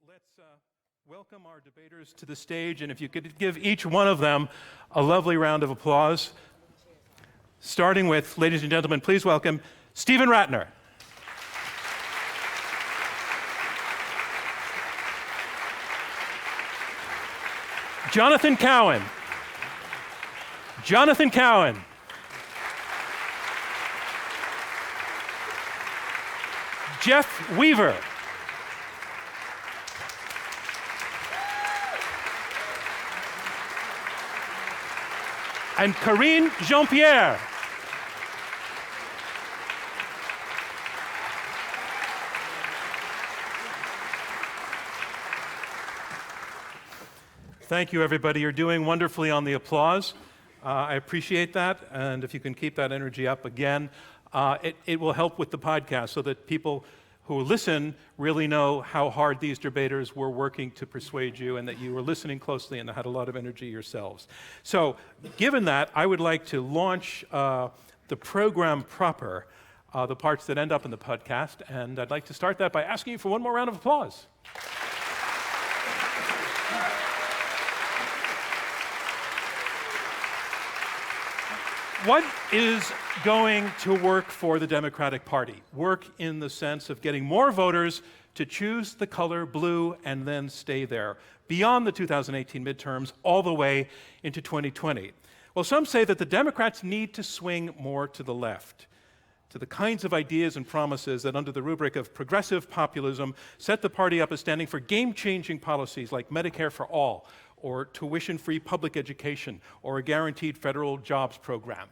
Let's welcome our debaters to the stage, and if you could give each one of them a lovely round of applause. Starting with, ladies and gentlemen, please welcome Stephen Rattner. Jonathan Cowan. Jonathan Cowan. Jeff Weaver. And Karine Jean-Pierre. Thank you, everybody. You're doing wonderfully on the applause. I appreciate that, and if you can keep that energy up again, it will help with the podcast so that people who listen really know how hard these debaters were working to persuade you and that you were listening closely and had a lot of energy yourselves. So, given that, I would like to launch the program proper, the parts that end up in the podcast, and I'd like to start that by asking you for one more round of applause. What is going to work for the Democratic Party? Work in the sense of getting more voters to choose the color blue and then stay there, beyond the 2018 midterms, all the way into 2020. Well, some say that the Democrats need to swing more to the left, to the kinds of ideas and promises that, under the rubric of progressive populism, set the party up as standing for game-changing policies like Medicare for all, or tuition-free public education, or a guaranteed federal jobs program.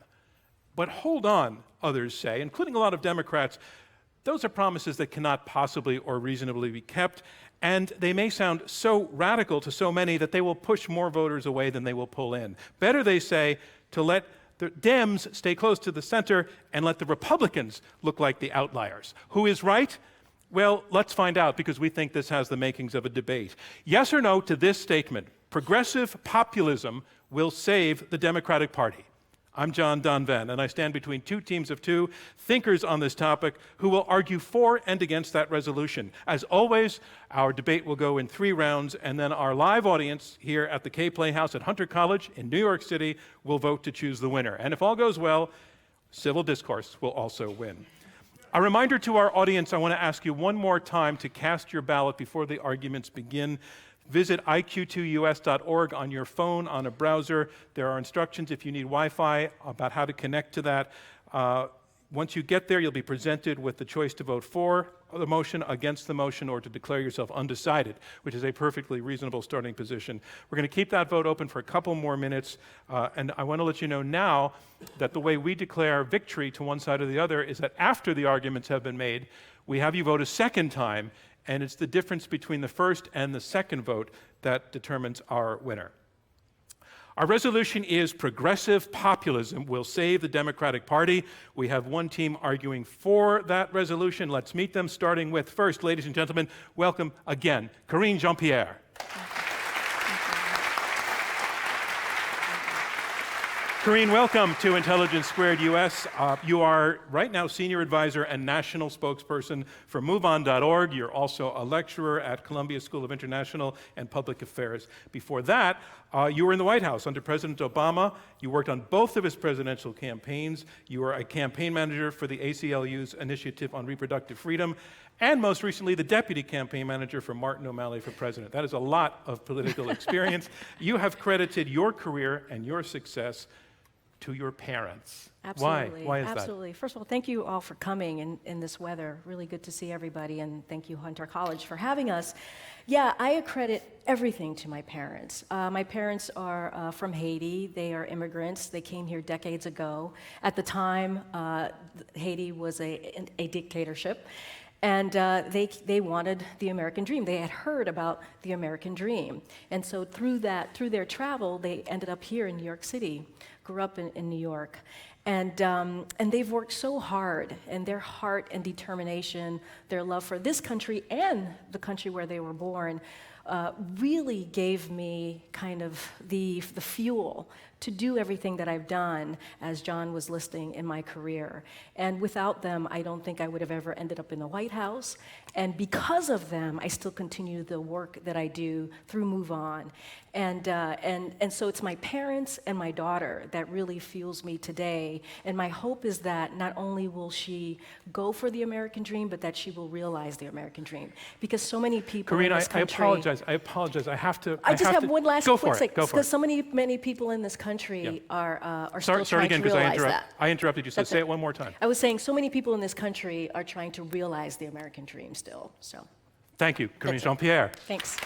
But hold on, others say, including a lot of Democrats, those are promises that cannot possibly or reasonably be kept, and they may sound so radical to so many that they will push more voters away than they will pull in. Better, they say, to let the Dems stay close to the center and let the Republicans look like the outliers. Who is right? Well, let's find out, because we think this has the makings of a debate. Yes or no to this statement: progressive populism will save the Democratic Party. I'm John Donvan, and I stand between two teams of two thinkers on this topic who will argue for and against that resolution. As always, our debate will go in 3 rounds, and then our live audience here at the Kay Playhouse at Hunter College in New York City will vote to choose the winner. And if all goes well, civil discourse will also win. A reminder to our audience, I want to ask you one more time to cast your ballot before the arguments begin. Visit iq2us.org on your phone, on a browser. There are instructions, if you need Wi-Fi, about how to connect to that. Once you get there, you'll be presented with the choice to vote for the motion, against the motion, or to declare yourself undecided, which is a perfectly reasonable starting position. We're going to keep that vote open for a couple more minutes, and I want to let you know now that the way we declare victory to one side or the other is that after the arguments have been made, we have you vote a second time, and it's the difference between the first and the second vote that determines our winner. Our resolution is progressive populism will save the Democratic Party. We have one team arguing for that resolution. Let's meet them, starting with, first, ladies and gentlemen, welcome again, Karine Jean-Pierre. Karine, welcome to Intelligence Squared US. You are right now senior advisor and national spokesperson for MoveOn.org. You're also a lecturer at Columbia School of International and Public Affairs. Before that, you were in the White House under President Obama. You worked on both of his presidential campaigns. You were a campaign manager for the ACLU's Initiative on Reproductive Freedom, and most recently, the deputy campaign manager for Martin O'Malley for president. That is a lot of political experience. You have credited your career and your success to your parents. Absolutely. Why is that? Absolutely. First of all, thank you all for coming in this weather. Really good to see everybody, and thank you, Hunter College, for having us. Yeah, I accredit everything to my parents. My parents are from Haiti. They are immigrants. They came here decades ago. At the time, Haiti was a dictatorship. And they wanted the American dream. They had heard about the American dream. And so through their travel, they ended up here in New York City, grew up in New York. And they've worked so hard, and their heart and determination, their love for this country and the country where they were born, really gave me kind of the fuel to do everything that I've done, as John was listing, in my career. And without them, I don't think I would have ever ended up in the White House. And because of them, I still continue the work that I do through Move On. And so it's my parents and my daughter that really fuels me today. And my hope is that not only will she go for the American dream, but that she will realize the American dream. Because so many people Karine, in this country... I apologize. I have to... I just have one last quick thing. Go for it. Because so many people in this country are still Start trying again, to realize because that. I interrupted you, so That's say it. it one more time. I was saying so many people in this country are trying to realize the American dream still. So Thank you, Karine That's it. Jean-Pierre. thanks.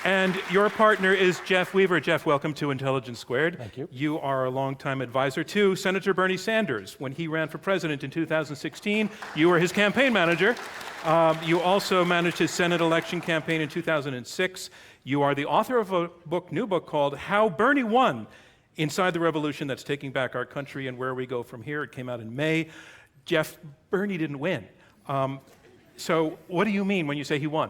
And your partner is Jeff Weaver. Jeff, welcome to Intelligence Squared. Thank you. You are a longtime advisor to Senator Bernie Sanders. When he ran for president in 2016, you were his campaign manager. You also managed his Senate election campaign in 2006. You are the author of a new book called How Bernie Won, Inside the Revolution That's Taking Back Our Country and Where We Go From Here. It came out in May. Jeff, Bernie didn't win. So what do you mean when you say he won?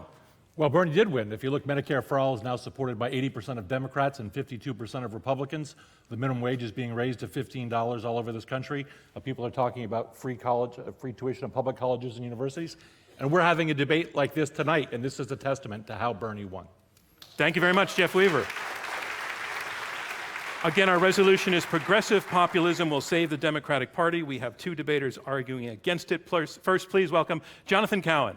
Well, Bernie did win. If you look, Medicare for All is now supported by 80% of Democrats and 52% of Republicans. The minimum wage is being raised to $15 all over this country. People are talking about free college, free tuition in public colleges and universities. And we're having a debate like this tonight, and this is a testament to how Bernie won. Thank you very much, Jeff Weaver. Again, our resolution is progressive populism will save the Democratic Party. We have two debaters arguing against it. First, please welcome Jonathan Cowan.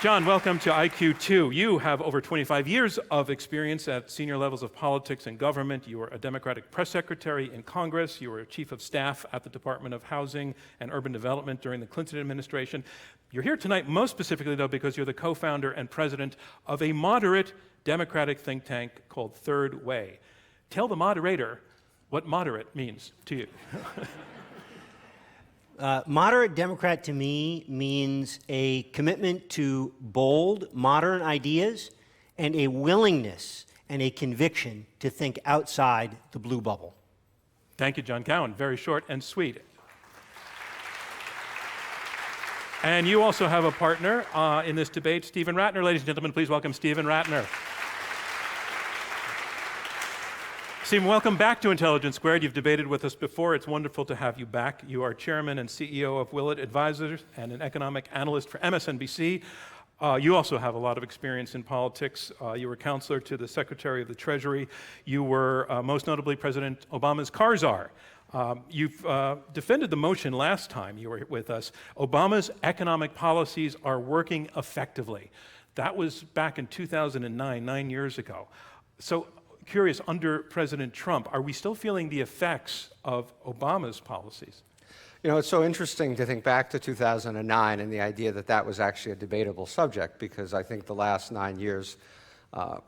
John, welcome to IQ2. You have over 25 years of experience at senior levels of politics and government. You were a Democratic press secretary in Congress. You were chief of staff at the Department of Housing and Urban Development during the Clinton administration. You're here tonight most specifically, though, because you're the co-founder and president of a moderate Democratic think tank called Third Way. Tell the moderator what moderate means to you. Moderate Democrat to me means a commitment to bold, modern ideas and a willingness and a conviction to think outside the blue bubble. Thank you, John Cowan. Very short and sweet. And you also have a partner in this debate, Stephen Rattner. Ladies and gentlemen, please welcome Stephen Rattner. Stephen, welcome back to Intelligence Squared. You've debated with us before. It's wonderful to have you back. You are chairman and CEO of Willett Advisors and an economic analyst for MSNBC. You also have a lot of experience in politics. You were counselor to the Secretary of the Treasury. You were most notably President Obama's car czar. You've defended the motion last time you were with us. Obama's economic policies are working effectively. That was back in 2009, 9 years ago. So, curious, under President Trump, are we still feeling the effects of Obama's policies? You know, it's so interesting to think back to 2009 and the idea that that was actually a debatable subject, because I think the last 9 years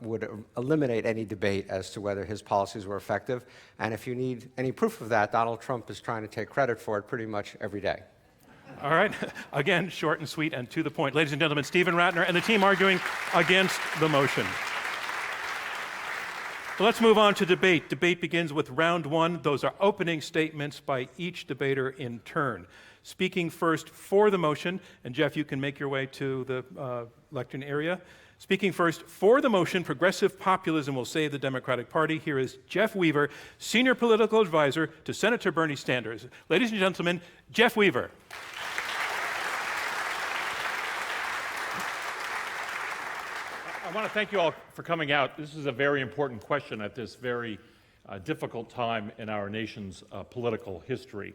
would eliminate any debate as to whether his policies were effective. And if you need any proof of that, Donald Trump is trying to take credit for it pretty much every day. All right. Again, short and sweet and to the point. Ladies and gentlemen, Stephen Rattner and the team arguing against the motion. So let's move on to debate. Debate begins with round one. Those are opening statements by each debater in turn. Speaking first for the motion, and Jeff, you can make your way to the lectern area. Speaking first for the motion, progressive populism will save the Democratic Party. Here is Jeff Weaver, senior political advisor to Senator Bernie Sanders. Ladies and gentlemen, Jeff Weaver. I want to thank you all for coming out. This is a very important question at this very difficult time in our nation's political history.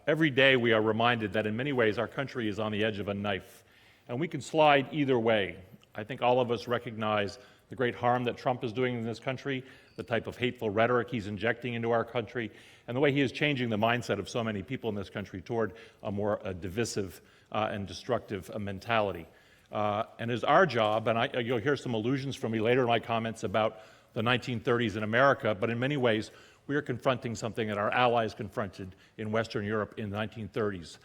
Every day we are reminded that in many ways our country is on the edge of a knife, and we can slide either way. I think all of us recognize the great harm that Trump is doing in this country, the type of hateful rhetoric he's injecting into our country, and the way he is changing the mindset of so many people in this country toward a more divisive and destructive mentality. And it's our job, and you'll hear some allusions from me later in my comments about the 1930s in America, but in many ways we are confronting something that our allies confronted in Western Europe in the 1930s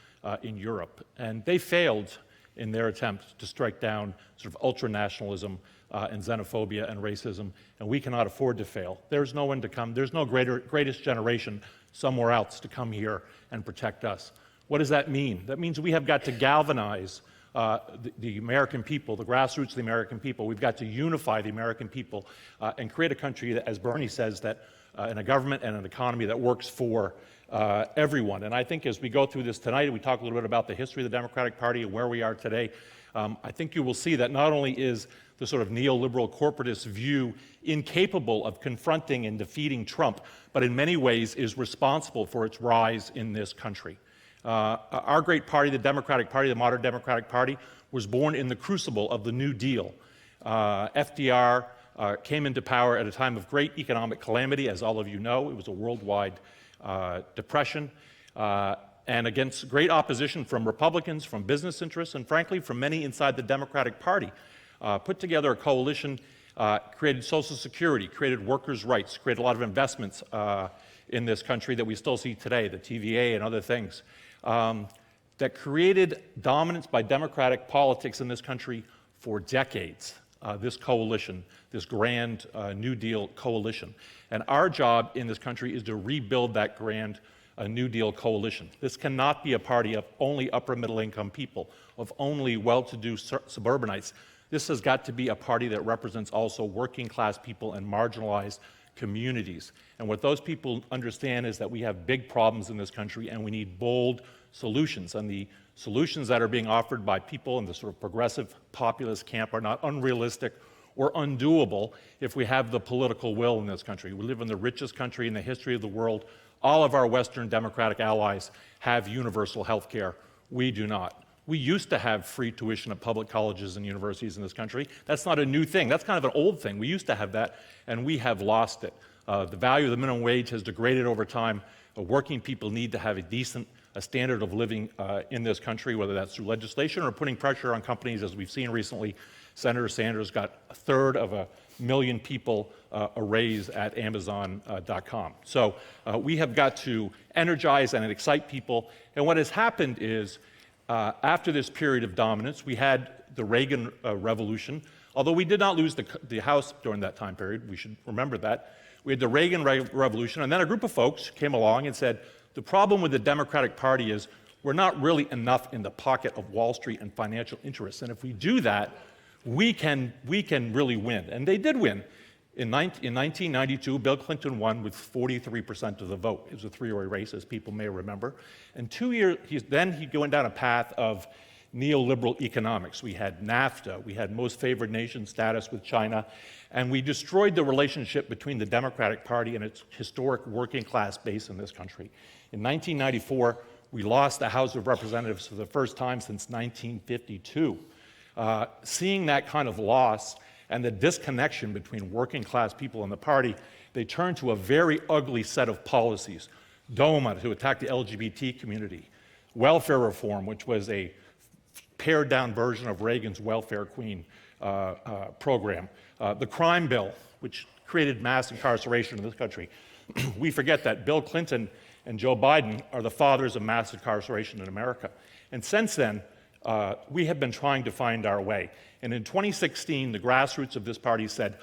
in Europe. And they failed in their attempt to strike down sort of ultranationalism and xenophobia and racism, and we cannot afford to fail. There's no one to come, there's no greatest generation somewhere else to come here and protect us. What does that mean? That means we have got to galvanize the American people, the grassroots of the American people. We've got to unify the American people and create a country that, as Bernie says, that and a government and an economy that works for everyone. And I think as we go through this tonight, we talk a little bit about the history of the Democratic Party and where we are today, I think you will see that not only is the sort of neoliberal corporatist view incapable of confronting and defeating Trump, but in many ways is responsible for its rise in this country. Our great party, the Democratic Party, the modern Democratic Party, was born in the crucible of the New Deal. FDR came into power at a time of great economic calamity, as all of you know. It was a worldwide depression, and against great opposition from Republicans, from business interests, and frankly, from many inside the Democratic Party. Put together a coalition, created Social Security, created workers' rights, created a lot of investments in this country that we still see today, the TVA and other things, that created dominance by Democratic politics in this country for decades, this coalition, this grand New Deal coalition. And our job in this country is to rebuild that grand New Deal coalition. This cannot be a party of only upper middle income people, of only well-to-do suburbanites. This has got to be a party that represents also working class people and marginalized communities. And what those people understand is that we have big problems in this country and we need bold solutions. And the solutions that are being offered by people in the sort of progressive populist camp are not unrealistic or undoable if we have the political will in this country. We live in the richest country in the history of the world. All of our Western democratic allies have universal health care. We do not. We used to have free tuition at public colleges and universities in this country. That's not a new thing. That's kind of an old thing. We used to have that, and we have lost it. The value of the minimum wage has degraded over time. Working people need to have a standard of living in this country, whether that's through legislation or putting pressure on companies, as we've seen recently. Senator Sanders got 1/3 of a million people a raise at Amazon.com. So we have got to energize and excite people. And what has happened is, after this period of dominance, we had the Reagan Revolution. Although we did not lose the House during that time period, we should remember that. We had the Reagan Revolution, and then a group of folks came along and said, the problem with the Democratic Party is we're not really enough in the pocket of Wall Street and financial interests. And if we do that, we can really win. And they did win. In 1992, Bill Clinton won with 43% of the vote. It was a three-way race, as people may remember. And 2 years, then he went down a path of neoliberal economics. We had NAFTA, we had most favored nation status with China, and we destroyed the relationship between the Democratic Party and its historic working class base in this country. In 1994, we lost the House of Representatives for the first time since 1952. Seeing that kind of loss and the disconnection between working class people and the party, they turned to a very ugly set of policies. DOMA, to attack the LGBT community. Welfare reform, which was a pared-down version of Reagan's welfare queen program. The crime bill, which created mass incarceration in this country. We forget that Bill Clinton and Joe Biden are the fathers of mass incarceration in America. And since then, we have been trying to find our way. And in 2016, the grassroots of this party said,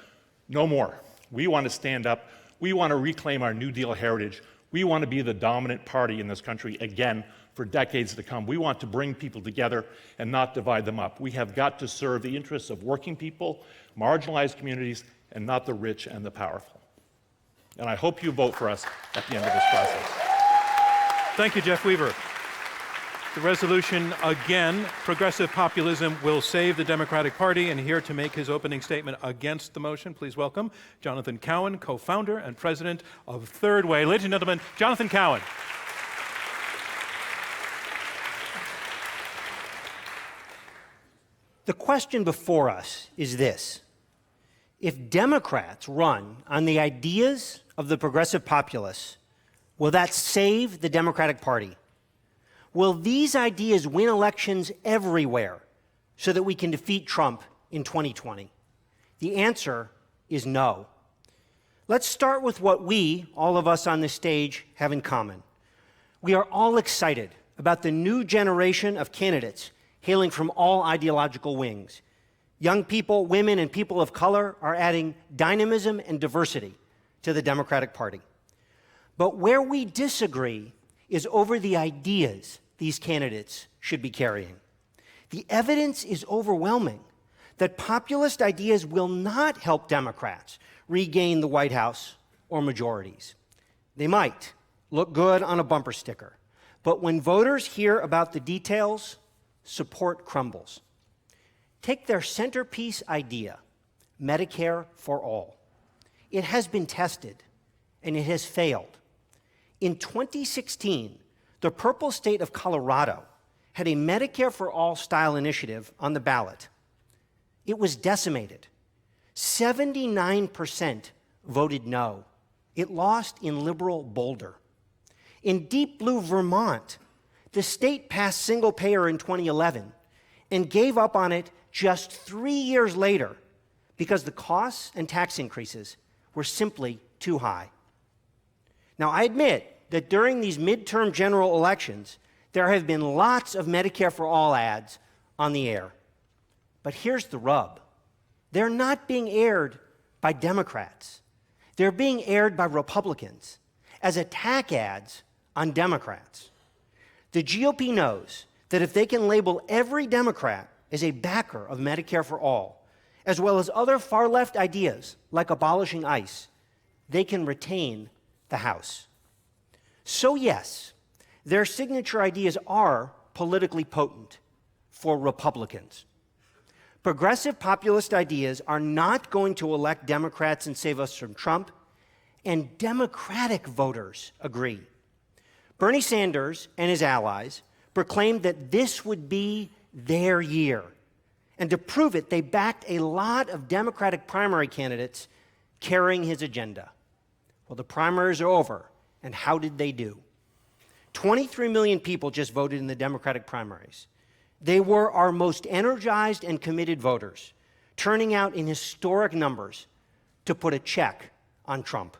no more. We want to stand up. We want to reclaim our New Deal heritage. We want to be the dominant party in this country again for decades to come. We want to bring people together and not divide them up. We have got to serve the interests of working people, marginalized communities, and not the rich and the powerful. And I hope you vote for us at the end of this process. Thank you, Jeff Weaver. The resolution, again, progressive populism will save the Democratic Party. And here to make his opening statement against the motion, please welcome Jonathan Cowan, co-founder and president of Third Way. Ladies and gentlemen, Jonathan Cowan. The question before us is this. If Democrats run on the ideas of the progressive populists, will that save the Democratic Party? Will these ideas win elections everywhere so that we can defeat Trump in 2020? The answer is no. Let's start with what we, all of us on this stage, have in common. We are all excited about the new generation of candidates hailing from all ideological wings. Young people, women, and people of color are adding dynamism and diversity to the Democratic Party. But where we disagree is over the ideas these candidates should be carrying. The evidence is overwhelming that populist ideas will not help Democrats regain the White House or majorities. They might look good on a bumper sticker, but when voters hear about the details, support crumbles. Take their centerpiece idea, Medicare for all. It has been tested, and it has failed. In 2016, the purple state of Colorado had a Medicare for all style initiative on the ballot. It was decimated. 79% voted no. It lost in liberal Boulder. In deep blue Vermont, the state passed single payer in 2011 and gave up on it just 3 years later because the costs and tax increases were simply too high. Now, I admit that during these midterm general elections, there have been lots of Medicare for all ads on the air. But here's the rub. They're not being aired by Democrats. They're being aired by Republicans as attack ads on Democrats. The GOP knows that if they can label every Democrat as a backer of Medicare for all, as well as other far-left ideas like abolishing ICE, they can retain the House. So yes, their signature ideas are politically potent for Republicans. Progressive populist ideas are not going to elect Democrats and save us from Trump, and Democratic voters agree. Bernie Sanders and his allies proclaimed that this would be their year. And to prove it, they backed a lot of Democratic primary candidates carrying his agenda. Well, the primaries are over, and how did they do? 23 million people just voted in the Democratic primaries. They were our most energized and committed voters, turning out in historic numbers to put a check on Trump.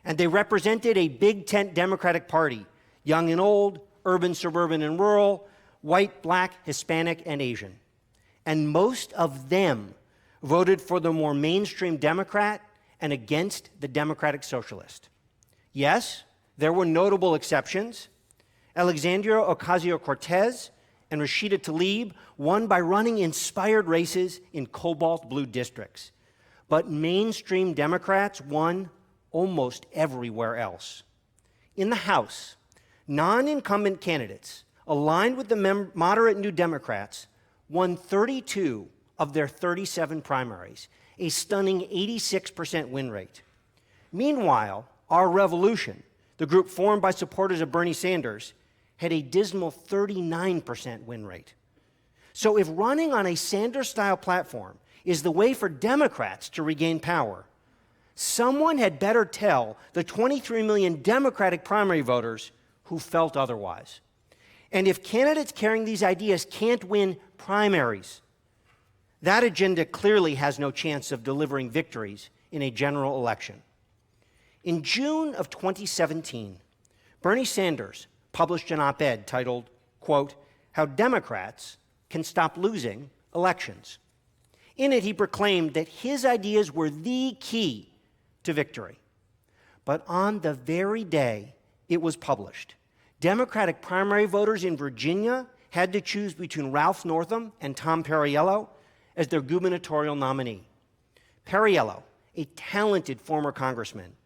And they represented a big tent Democratic Party, young and old, urban, suburban, and rural, white, black, Hispanic, and Asian. And most of them voted for the more mainstream Democrat and against the Democratic Socialist. Yes, there were notable exceptions. Alexandria Ocasio-Cortez and Rashida Tlaib won by running inspired races in cobalt blue districts. But mainstream Democrats won almost everywhere else. In the House, non-incumbent candidates aligned with the moderate New Democrats won 32 of their 37 primaries, a stunning 86% win rate. Meanwhile, Our Revolution, the group formed by supporters of Bernie Sanders, had a dismal 39% win rate. So if running on a Sanders-style platform is the way for Democrats to regain power, someone had better tell the 23 million Democratic primary voters who felt otherwise. And if candidates carrying these ideas can't win primaries, that agenda clearly has no chance of delivering victories in a general election. In June of 2017, Bernie Sanders published an op-ed titled, quote, "How Democrats Can Stop Losing Elections." In it, he proclaimed that his ideas were the key to victory. But on the very day it was published, Democratic primary voters in Virginia had to choose between Ralph Northam and Tom Perriello as their gubernatorial nominee. Perriello, a talented former congressman,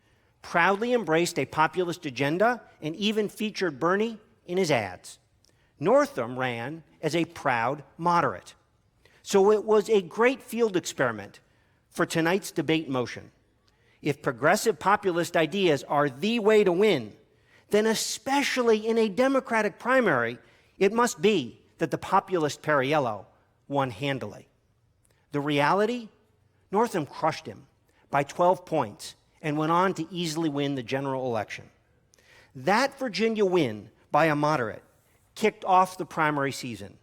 proudly embraced a populist agenda and even featured Bernie in his ads. Northam ran as a proud moderate. So it was a great field experiment for tonight's debate motion. If progressive populist ideas are the way to win, then especially in a Democratic primary, it must be that the populist Perriello won handily. The reality? Northam crushed him by 12 points and went on to easily win the general election. That Virginia win by a moderate kicked off the primary season.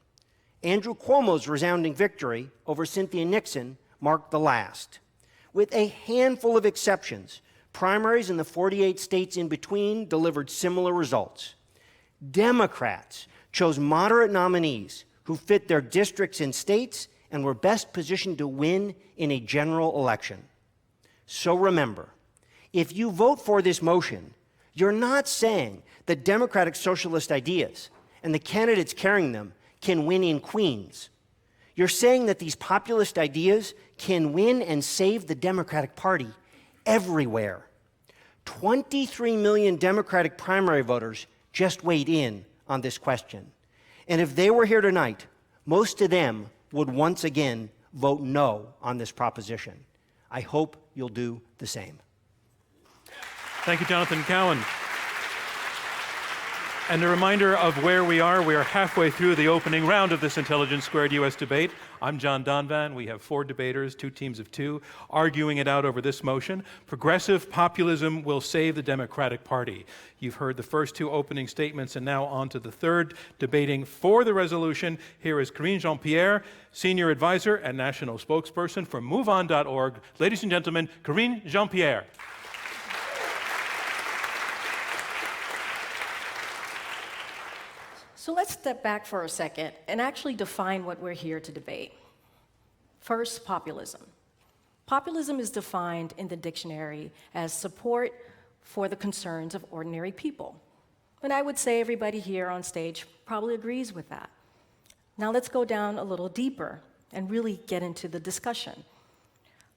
Andrew Cuomo's resounding victory over Cynthia Nixon marked the last. With a handful of exceptions, primaries in the 48 states in between delivered similar results. Democrats chose moderate nominees who fit their districts and states and were best positioned to win in a general election. So remember, if you vote for this motion, you're not saying that Democratic socialist ideas and the candidates carrying them can win in Queens. You're saying that these populist ideas can win and save the Democratic Party everywhere. 23 million Democratic primary voters just weighed in on this question. And if they were here tonight, most of them would once again vote no on this proposition. I hope you'll do the same. Thank you, Jonathan Cowan. And a reminder of where we are halfway through the opening round of this Intelligence Squared U.S. debate. I'm John Donvan. We have 4 debaters, 2 teams of 2, arguing it out over this motion. Progressive populism will save the Democratic Party. You've heard the first 2 opening statements, and now on to the third. Debating for the resolution, here is Karine Jean-Pierre, Senior Advisor and National Spokesperson for MoveOn.org. Ladies and gentlemen, Karine Jean-Pierre. So let's step back for a second and actually define what we're here to debate. First, populism. Populism is defined in the dictionary as support for the concerns of ordinary people. And I would say everybody here on stage probably agrees with that. Now let's go down a little deeper and really get into the discussion.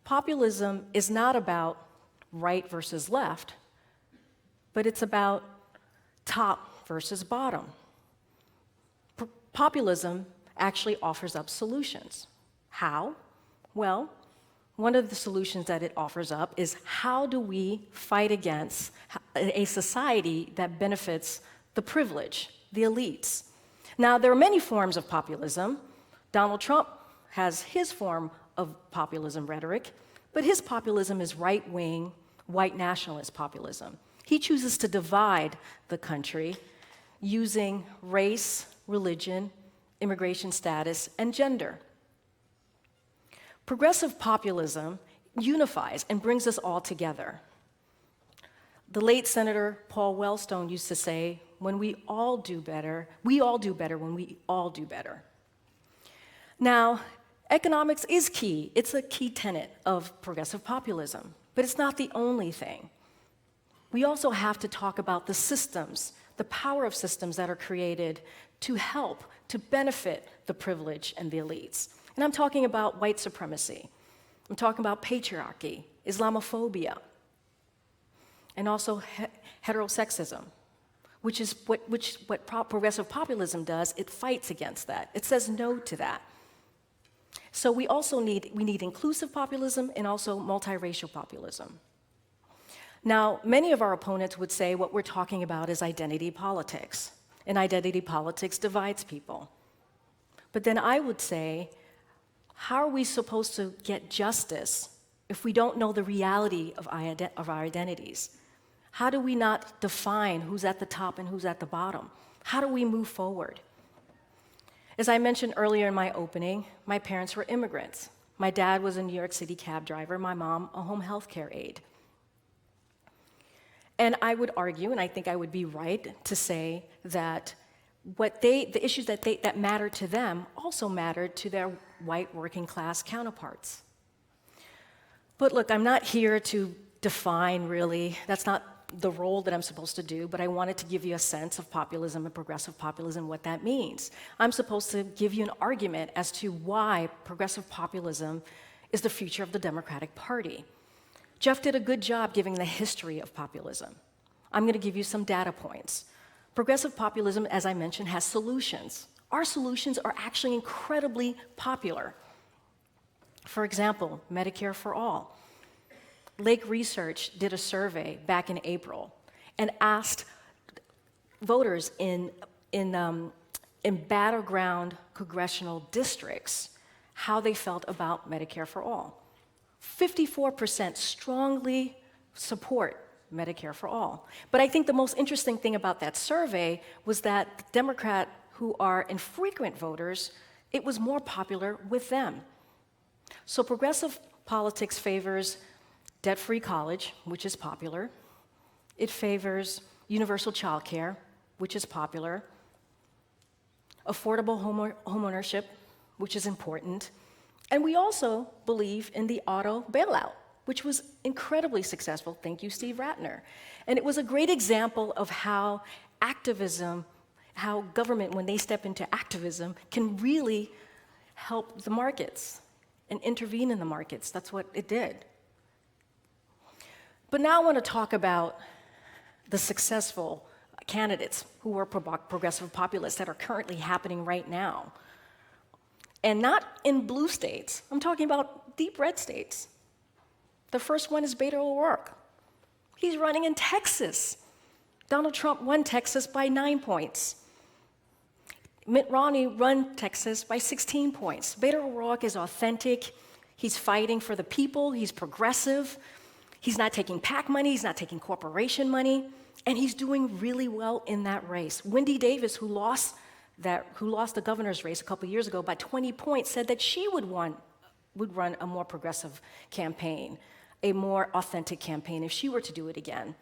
Populism is not about right versus left, but it's about top versus bottom. Populism actually offers up solutions. How? Well, one of the solutions that it offers up is how do we fight against a society that benefits the privileged, the elites? Now, there are many forms of populism. Donald Trump has his form of populism rhetoric, but his populism is right-wing, white nationalist populism. He chooses to divide the country using race, religion, immigration status, and gender. Progressive populism unifies and brings us all together. The late Senator Paul Wellstone used to say, when we all do better when we all do better. Now, economics is key. It's a key tenet of progressive populism, but it's not the only thing. We also have to talk about the systems, the power of systems that are created to help, to benefit the privileged and the elites. And I'm talking about white supremacy. I'm talking about patriarchy, Islamophobia, and also heterosexism, which is what progressive populism does. It fights against that. It says no to that. So we need inclusive populism and also multiracial populism. Now, many of our opponents would say what we're talking about is identity politics, and identity politics divides people. But then I would say, how are we supposed to get justice if we don't know the reality of our identities? How do we not define who's at the top and who's at the bottom? How do we move forward? As I mentioned earlier in my opening, my parents were immigrants. My dad was a New York City cab driver, my mom a home health care aide. And I would argue, and I think I would be right to say that the issues that mattered to them also mattered to their white working class counterparts. But look, I'm not here to define really, that's not the role that I'm supposed to do, but I wanted to give you a sense of populism and progressive populism, what that means. I'm supposed to give you an argument as to why progressive populism is the future of the Democratic Party. Jeff did a good job giving the history of populism. I'm going to give you some data points. Progressive populism, as I mentioned, has solutions. Our solutions are actually incredibly popular. For example, Medicare for all. Lake Research did a survey back in April and asked voters in battleground congressional districts how they felt about Medicare for all. 54% strongly support Medicare for all. But I think the most interesting thing about that survey was that Democrats who are infrequent voters, it was more popular with them. So progressive politics favors debt-free college, which is popular. It favors universal child care, which is popular. Affordable homeownership, which is important. And we also believe in the auto bailout, which was incredibly successful. Thank you, Steve Rattner. And it was a great example of how activism, how government, when they step into activism, can really help the markets and intervene in the markets. That's what it did. But now I want to talk about the successful candidates who are progressive populists that are currently happening right now. And not in blue states. I'm talking about deep red states. The first one is Beto O'Rourke. He's running in Texas. Donald Trump won Texas by 9 points. Mitt Romney won Texas by 16 points. Beto O'Rourke is authentic. He's fighting for the people. He's progressive. He's not taking PAC money. He's not taking corporation money. And he's doing really well in that race. Wendy Davis, who lost the governor's race a couple years ago by 20 points, said that she would run a more progressive campaign, a more authentic campaign if she were to do it again.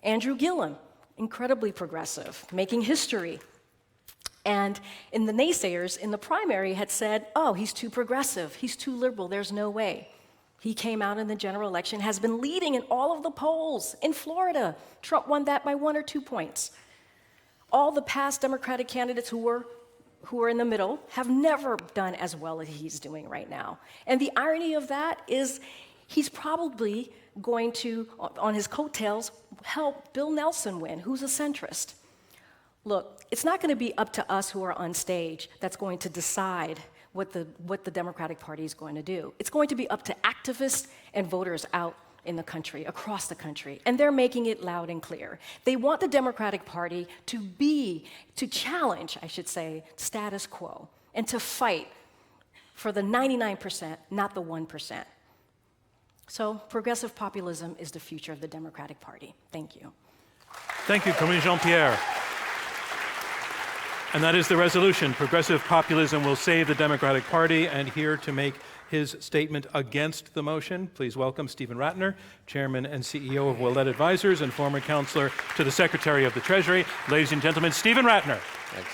Andrew Gilliam, incredibly progressive, making history. And in the naysayers in the primary had said, oh, he's too progressive, he's too liberal, there's no way. He came out in the general election, has been leading in all of the polls. In Florida, Trump won that by 1 or 2 points. All the past Democratic candidates who were in the middle have never done as well as he's doing right now. And the irony of that is he's probably going to, on his coattails, help Bill Nelson win, who's a centrist. Look, it's not going to be up to us who are on stage that's going to decide what the Democratic Party is going to do. It's going to be up to activists and voters out in the country, across the country, and they're making it loud and clear. They want the Democratic Party to challenge, I should say, status quo, and to fight for the 99%, not the 1%. So progressive populism is the future of the Democratic Party. Thank you. Thank you, Karine Jean-Pierre. And that is the resolution. Progressive populism will save the Democratic Party. And here to make his statement against the motion, please welcome Stephen Rattner, Chairman and CEO of Willett Advisors and former counselor to the Secretary of the Treasury. Ladies and gentlemen, Stephen Rattner. Thanks.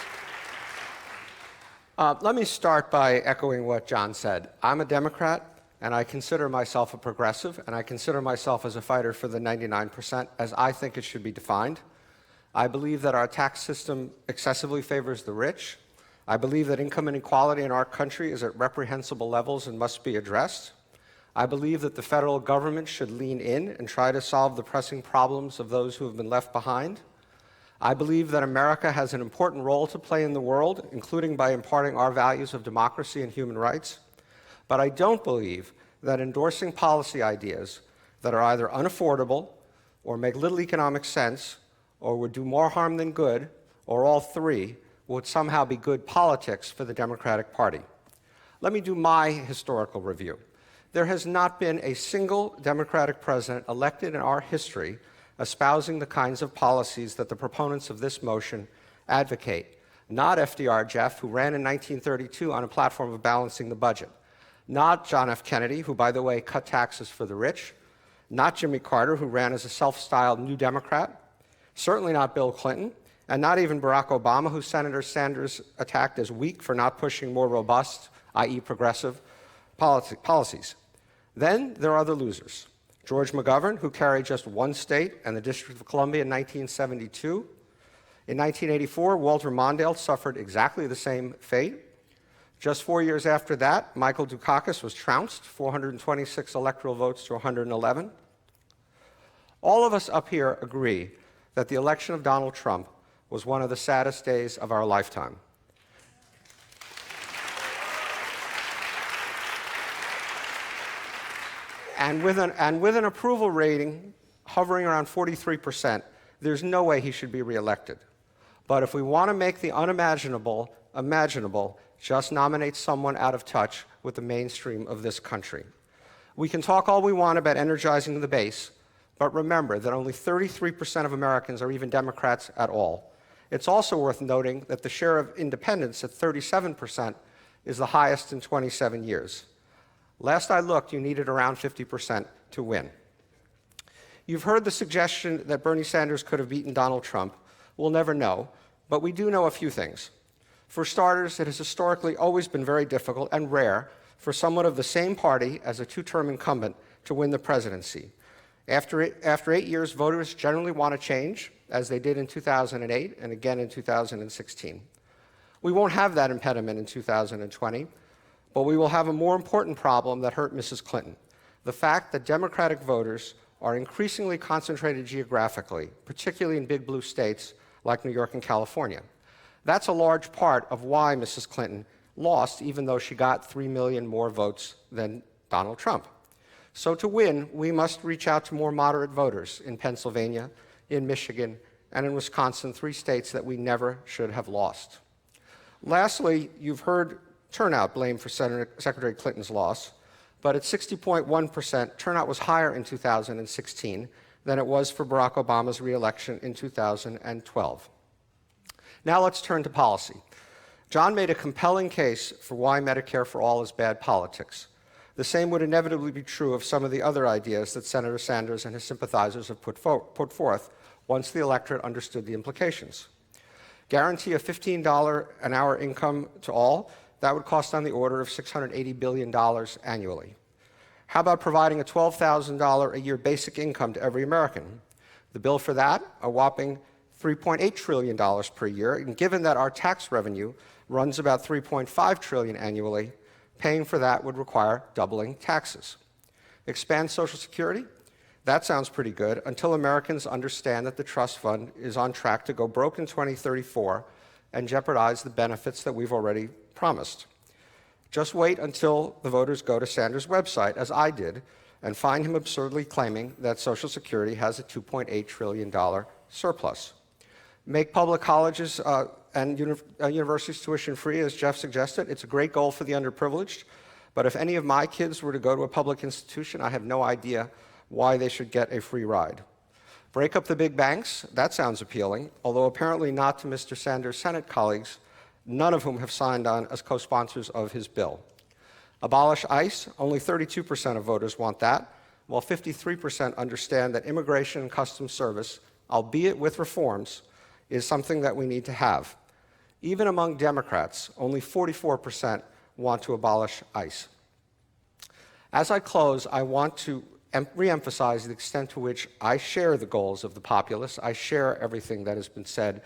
Let me start by echoing what John said. I'm a Democrat, and I consider myself a progressive, and I consider myself as a fighter for the 99%, as I think it should be defined. I believe that our tax system excessively favors the rich. I believe that income inequality in our country is at reprehensible levels and must be addressed. I believe that the federal government should lean in and try to solve the pressing problems of those who have been left behind. I believe that America has an important role to play in the world, including by imparting our values of democracy and human rights. But I don't believe that endorsing policy ideas that are either unaffordable or make little economic sense or would do more harm than good, or all three, would somehow be good politics for the Democratic Party. Let me do my historical review. There has not been a single Democratic president elected in our history espousing the kinds of policies that the proponents of this motion advocate. Not FDR Jeff, who ran in 1932 on a platform of balancing the budget. Not John F. Kennedy, who, by the way, cut taxes for the rich. Not Jimmy Carter, who ran as a self-styled New Democrat. Certainly not Bill Clinton, and not even Barack Obama, who Senator Sanders attacked as weak for not pushing more robust, i.e. progressive, policies. Then there are the losers. George McGovern, who carried just one state and the District of Columbia in 1972. In 1984, Walter Mondale suffered exactly the same fate. Just 4 years after that, Michael Dukakis was trounced, 426 electoral votes to 111. All of us up here agree that the election of Donald Trump was one of the saddest days of our lifetime. And with an approval rating hovering around 43%, there's no way he should be reelected. But if we want to make the unimaginable imaginable, just nominate someone out of touch with the mainstream of this country. We can talk all we want about energizing the base, but remember that only 33% of Americans are even Democrats at all. It's also worth noting that the share of independents at 37% is the highest in 27 years. Last I looked, you needed around 50% to win. You've heard the suggestion that Bernie Sanders could have beaten Donald Trump. We'll never know, but we do know a few things. For starters, it has historically always been very difficult and rare for someone of the same party as a two-term incumbent to win the presidency. After 8 years, voters generally want to change. as they did in 2008 and again in 2016. We won't have that impediment in 2020, but we will have a more important problem that hurt Mrs. Clinton: the fact that Democratic voters are increasingly concentrated geographically, particularly in big blue states like New York and California. That's a large part of why Mrs. Clinton lost, even though she got 3 million more votes than Donald Trump. So to win, we must reach out to more moderate voters in Pennsylvania, in Michigan, and in Wisconsin, 3 states that we never should have lost. Lastly, you've heard turnout blamed for Secretary Clinton's loss, but at 60.1%, turnout was higher in 2016 than it was for Barack Obama's reelection in 2012. Now let's turn to policy. John made a compelling case for why Medicare for all is bad politics. The same would inevitably be true of some of the other ideas that Senator Sanders and his sympathizers have put forth once the electorate understood the implications. Guarantee a $15 an hour income to all, that would cost on the order of $680 billion annually. How about providing a $12,000 a year basic income to every American? The bill for that, a whopping $3.8 trillion per year, and given that our tax revenue runs about $3.5 trillion annually, paying for that would require doubling taxes. Expand Social Security? That sounds pretty good until Americans understand that the trust fund is on track to go broke in 2034 and jeopardize the benefits that we've already promised. Just wait until the voters go to Sanders' website, as I did, and find him absurdly claiming that Social Security has a $2.8 trillion surplus. Make public colleges and universities tuition free, as Jeff suggested. It's a great goal for the underprivileged, but if any of my kids were to go to a public institution, I have no idea why they should get a free ride. Break up the big banks? That sounds appealing, although apparently not to Mr. Sanders' Senate colleagues, none of whom have signed on as co-sponsors of his bill. Abolish ICE? Only 32% of voters want that, while 53% understand that Immigration and Customs Service, albeit with reforms, is something that we need to have. Even among Democrats, only 44% want to abolish ICE. As I close, I want to re-emphasize the extent to which I share the goals of the populists. I share everything that has been said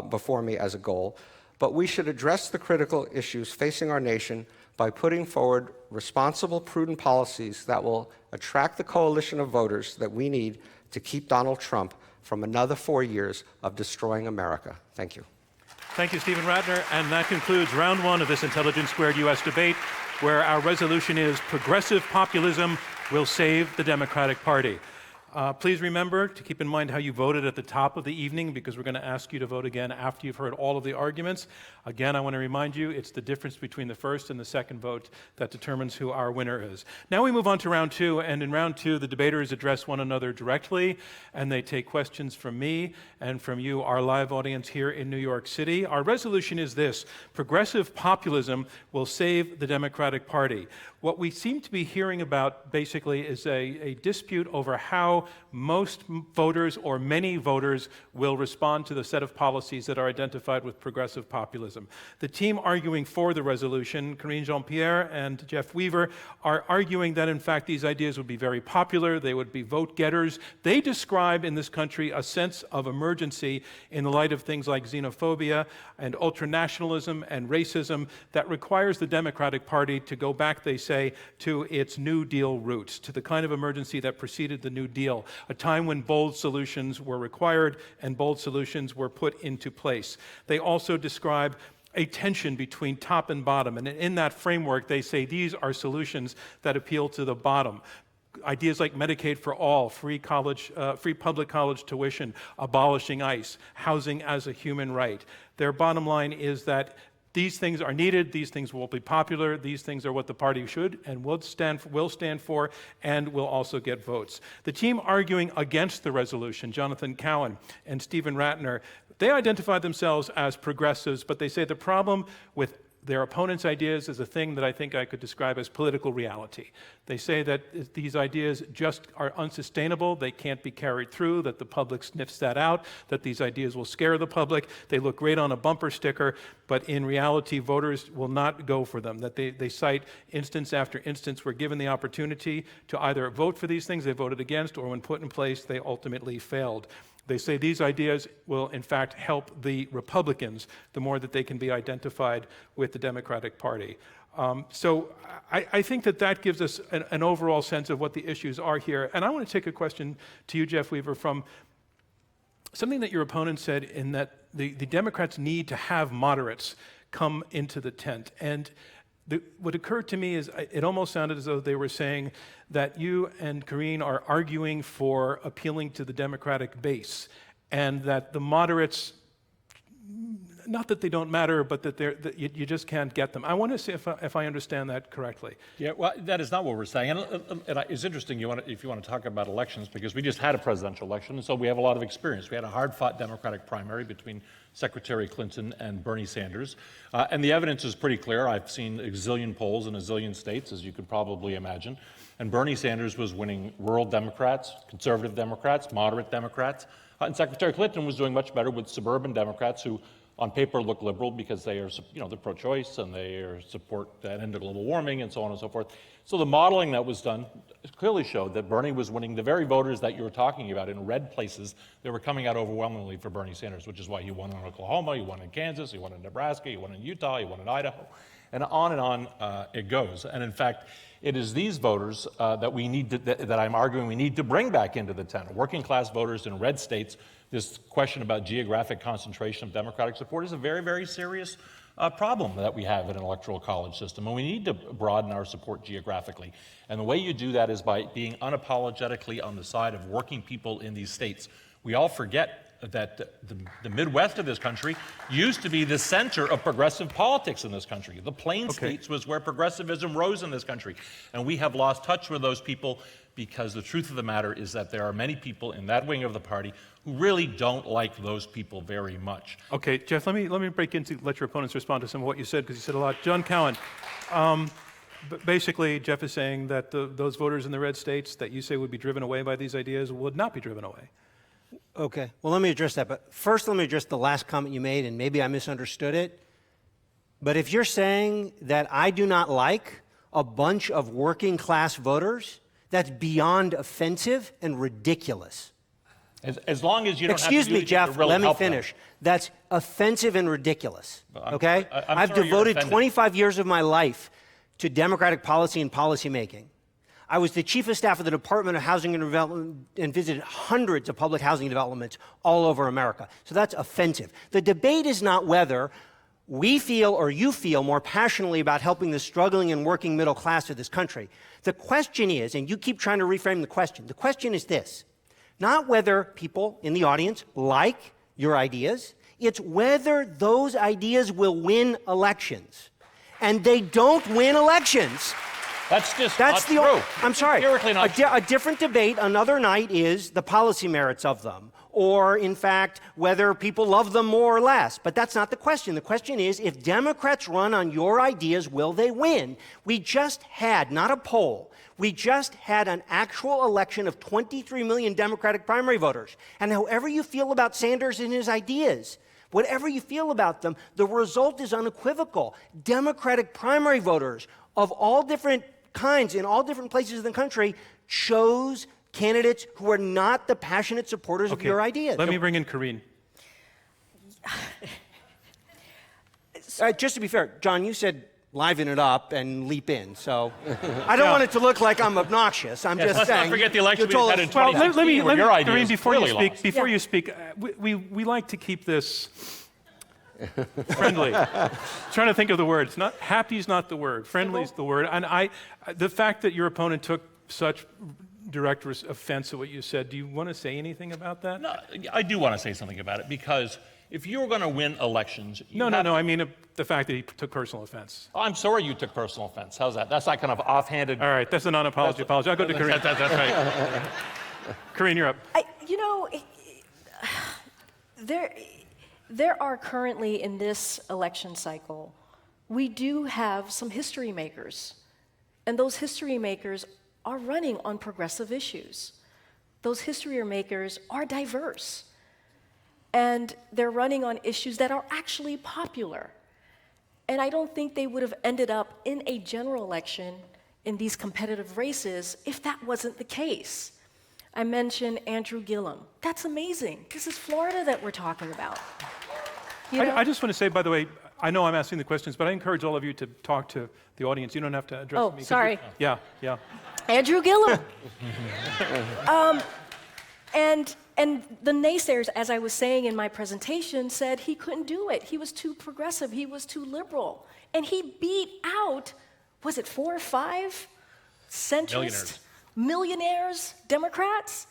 before me as a goal, but we should address the critical issues facing our nation by putting forward responsible, prudent policies that will attract the coalition of voters that we need to keep Donald Trump from another 4 years of destroying America. Thank you. Thank you, Stephen Rattner. And that concludes round 1 of this Intelligence Squared U.S. debate, where our resolution is progressive populism will save the Democratic Party. Please remember to keep in mind how you voted at the top of the evening, because we're going to ask you to vote again after you've heard all of the arguments. Again, I want to remind you, it's the difference between the first and the second vote that determines who our winner is. Now we move on to round 2, and in round 2, the debaters address one another directly, and they take questions from me and from you, our live audience here in New York City. Our resolution is this: progressive populism will save the Democratic Party. What we seem to be hearing about, basically, is a dispute over how most voters or many voters will respond to the set of policies that are identified with progressive populism. The team arguing for the resolution, Karine Jean-Pierre and Jeff Weaver, are arguing that, in fact, these ideas would be very popular, they would be vote-getters. They describe in this country a sense of emergency in the light of things like xenophobia and ultranationalism and racism that requires the Democratic Party to go back, they say, to its New Deal roots, to the kind of emergency that preceded the New Deal, a time when bold solutions were required and bold solutions were put into place. They also describe a tension between top and bottom, and in that framework, they say these are solutions that appeal to the bottom. Ideas like Medicaid for all, free public college tuition, abolishing ICE, housing as a human right. Their bottom line is that these things are needed, these things will be popular, these things are what the party should and will stand for, and will also get votes. The team arguing against the resolution, Jonathan Cowan and Stephen Rattner, they identify themselves as progressives, but they say the problem with their opponents' ideas is a thing that I think I could describe as political reality. They say that these ideas just are unsustainable, they can't be carried through, that the public sniffs that out, that these ideas will scare the public, they look great on a bumper sticker, but in reality, voters will not go for them. That they cite instance after instance where given the opportunity to either vote for these things, they voted against, or when put in place, they ultimately failed. They say these ideas will, in fact, help the Republicans the more that they can be identified with the Democratic Party. So I think that gives us an overall sense of what the issues are here. And I want to take a question to you, Jeff Weaver, from something that your opponent said, in that the Democrats need to have moderates come into the tent. And what occurred to me is it almost sounded as though they were saying that you and Karine are arguing for appealing to the Democratic base, and that the moderates, not that they don't matter, but that you just can't get them. I want to see if I understand that correctly. Yeah, well, that is not what we're saying. And it's interesting if you want to talk about elections, because we just had a presidential election, and so we have a lot of experience. We had a hard-fought Democratic primary between Secretary Clinton and Bernie Sanders. And the evidence is pretty clear. I've seen a zillion polls in a zillion states, as you could probably imagine. And Bernie Sanders was winning rural Democrats, conservative Democrats, moderate Democrats. And Secretary Clinton was doing much better with suburban Democrats who, on paper, look liberal because they are, they're pro-choice and they support that end of global warming and so on and so forth. So the modeling that was done clearly showed that Bernie was winning the very voters that you were talking about in red places. They were coming out overwhelmingly for Bernie Sanders, which is why he won in Oklahoma, he won in Kansas, he won in Nebraska, he won in Utah, he won in Idaho, and on it goes. And in fact, it is these voters that we need to, that I'm arguing we need to bring back into the tent. Working class voters in red states. This question about geographic concentration of Democratic support is a very, very serious problem that we have in an electoral college system, and we need to broaden our support geographically. And the way you do that is by being unapologetically on the side of working people in these states. We all forget that the Midwest of this country used to be the center of progressive politics in this country. The Plain States was where progressivism rose in this country. And we have lost touch with those people because the truth of the matter is that there are many people in that wing of the party who really don't like those people very much. Okay, Jeff, let me break in to let your opponents respond to some of what you said, because you said a lot. John Cowan, basically, Jeff is saying that those voters in the red states that you say would be driven away by these ideas would not be driven away. Okay, well, let me address that. But first, let me address the last comment you made, and maybe I misunderstood it. But if you're saying that I do not like a bunch of working class voters, that's beyond offensive and ridiculous. As long as you don't Excuse have to do me, Jeff, to really let me help finish. them. That's offensive and ridiculous, okay? sorry I've you're devoted offended. 25 years of my life to Democratic policy and policymaking. I was the chief of staff of the Department of Housing and Development and visited hundreds of public housing developments all over America. So that's offensive. The debate is not whether we feel or you feel more passionately about helping the struggling and working middle class of this country. The question is, and you keep trying to reframe the question is this: not whether people in the audience like your ideas, it's whether those ideas will win elections. And they don't win elections. That's just That's not true. I'm sorry. Empirically not true. A different debate another night is the policy merits of them, or in fact, whether people love them more or less. But that's not the question. The question is, if Democrats run on your ideas, will they win? We just had, not a poll, we just had an actual election of 23 million Democratic primary voters. And however you feel about Sanders and his ideas, whatever you feel about them, the result is unequivocal. Democratic primary voters of all different kinds in all different places in the country chose candidates who are not the passionate supporters of your ideas. Let me bring in Karine. Just to be fair, John, you said liven it up and leap in, so I don't want it to look like I'm obnoxious. I'm just let's saying. not forget the election you told we had in us- 2016 where your ideas Karine, before really you speak, lost. we like to keep this friendly. Trying to think of the words. Not happy's not the word. Friendly's the word. And the fact that your opponent took such direct offense at what you said, do you want to say anything about that? No, I do want to say something about it, because if you were going to win elections... No. I mean the fact that he took personal offense. I'm sorry you took personal offense. How's that? That's not kind of offhanded... All right, that's a non-apology apology. I'll go to Karine. That's right. Karine, you're up. There are currently in this election cycle, we do have some history makers. And those history makers are running on progressive issues. Those history makers are diverse. And they're running on issues that are actually popular. And I don't think they would have ended up in a general election in these competitive races if that wasn't the case. I mentioned Andrew Gilliam. That's amazing. This is Florida that we're talking about. You know? I just want to say, by the way, I know I'm asking the questions, but I encourage all of you to talk to the audience. You don't have to address me. Oh, 'cause sorry. Yeah. Andrew Gilliam. And the naysayers, as I was saying in my presentation, said he couldn't do it. He was too progressive. He was too liberal. And he beat out, was it 4 or 5 centrist, millionaires, Democrats?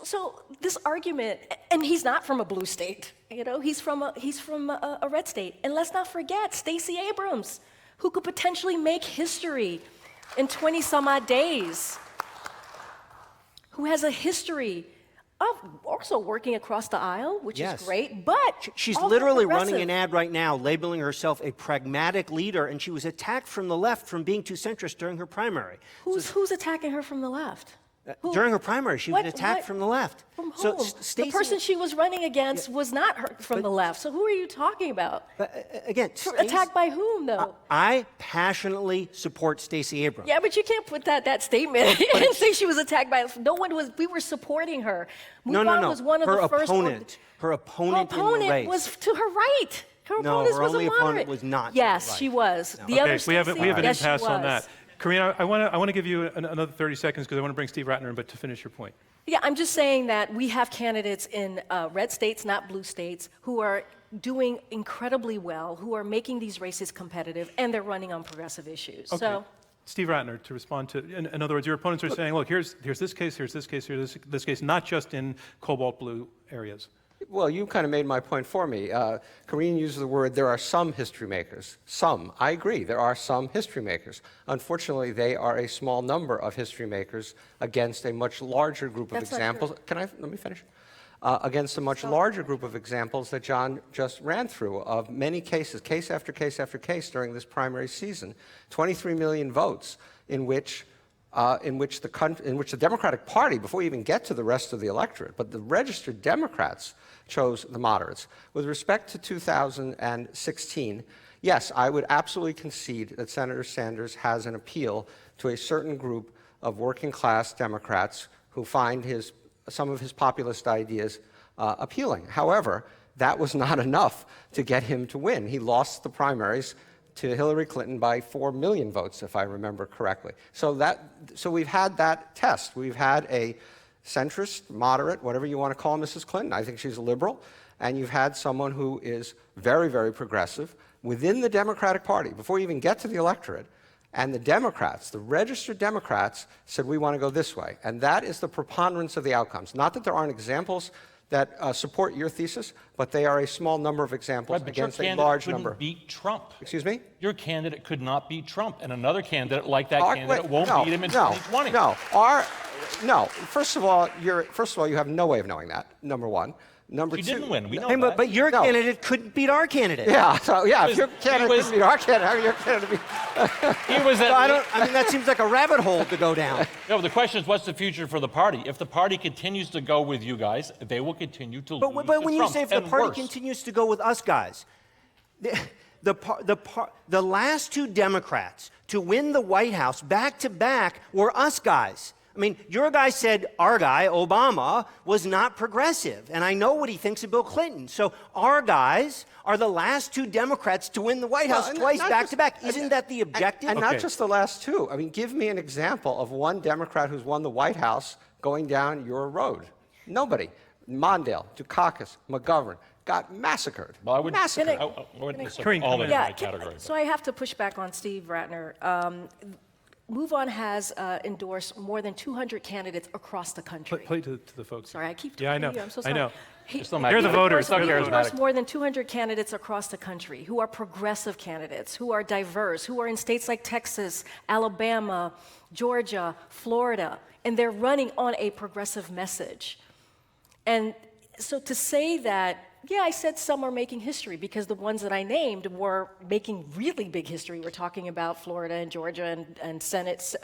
So this argument, and he's not from a blue state, you know, he's from a red state. And let's not forget Stacey Abrams, who could potentially make history in 20 some odd days, who has a history of also working across the aisle, which is great, but she's also literally progressive. running an ad right now labeling herself a pragmatic leader, and she was attacked from the left from being too centrist during her primary. Who's attacking her from the left? During her primary, she was attacked from the left. From whom? So the person she was running against was not her from the left. So who are you talking about? Again, Attacked by whom, though? I passionately support Stacey Abrams. Yeah, but you can't put that statement and say she was attacked by. No one was. We were supporting her. No. Was one of her the first. opponent. Her opponent in the race. Was to her right. Her opponent her was only a moderate. opponent was not to Yes, the right. she was. No. The other Okay, we have an yes, she impasse on was. that. Karine, I want to give you another 30 seconds because I want to bring Steve Rattner in, but to finish your point. Yeah, I'm just saying that we have candidates in red states, not blue states, who are doing incredibly well, who are making these races competitive, and they're running on progressive issues. Okay. So, Steve Rattner, to respond to, in other words, your opponents are saying, look, here's this case, here's this case, here's this case, not just in cobalt blue areas. Well, you kind of made my point for me. Karine used the word, there are some history makers. Some. I agree, there are some history makers. Unfortunately, they are a small number of history makers against a much larger group of That's not examples. Let me finish. Against a much larger group of examples that John just ran through of many cases, case after case after case during this primary season. 23 million votes in which the Democratic Party, before you even get to the rest of the electorate, but the registered Democrats chose the moderates. With respect to 2016, yes, I would absolutely concede that Senator Sanders has an appeal to a certain group of working-class Democrats who find some of his populist ideas appealing. However, that was not enough to get him to win. He lost the primaries to Hillary Clinton by 4 million votes, if I remember correctly. So we've had that test. We've had a centrist, moderate, whatever you want to call Mrs. Clinton. I think she's a liberal. And you've had someone who is very, very progressive within the Democratic Party, before you even get to the electorate. And the Democrats, the registered Democrats, said, we want to go this way. And that is the preponderance of the outcomes. Not that there aren't examples that support your thesis, but they are a small number of examples against a large number. Couldn't beat Trump. Excuse me? Your candidate could not beat Trump, and another candidate like that candidate won't beat him in 2020. No. First of all, you have no way of knowing that. Number one. Number He two. didn't win. We know that. But your candidate couldn't beat our candidate. Yeah. So if your candidate couldn't beat our candidate, how your candidate beat? He was at I mean, that seems like a rabbit hole to go down. No, the question is, what's the future for the party? If the party continues to go with you guys, they will continue to lose But to when you Trump, say if the and party worse. continues to go with us guys, the last 2 Democrats to win the White House back to back were us guys. I mean, your guy said our guy, Obama, was not progressive. And I know what he thinks of Bill Clinton. So our guys are the last 2 Democrats to win the White House twice back to back. Isn't that the objective? And not just the last 2. I mean, give me an example of one Democrat who's won the White House going down your road. Nobody. Mondale, Dukakis, McGovern got massacred. Well, I would massacred. I wouldn't put Karine, all in yeah, my category. So I have to push back on Steve Rattner. Move On has endorsed more than 200 candidates across the country. Play to the folks. Sorry, I keep talking Yeah, I know. to you. I'm so I sorry. know. They're the voters. He They're the endorsed more than 200 candidates across the country who are progressive candidates, who are diverse, who are in states like Texas, Alabama, Georgia, Florida, and they're running on a progressive message. And so to say that, yeah, I said some are making history because the ones that I named were making really big history. We're talking about Florida and Georgia and Senate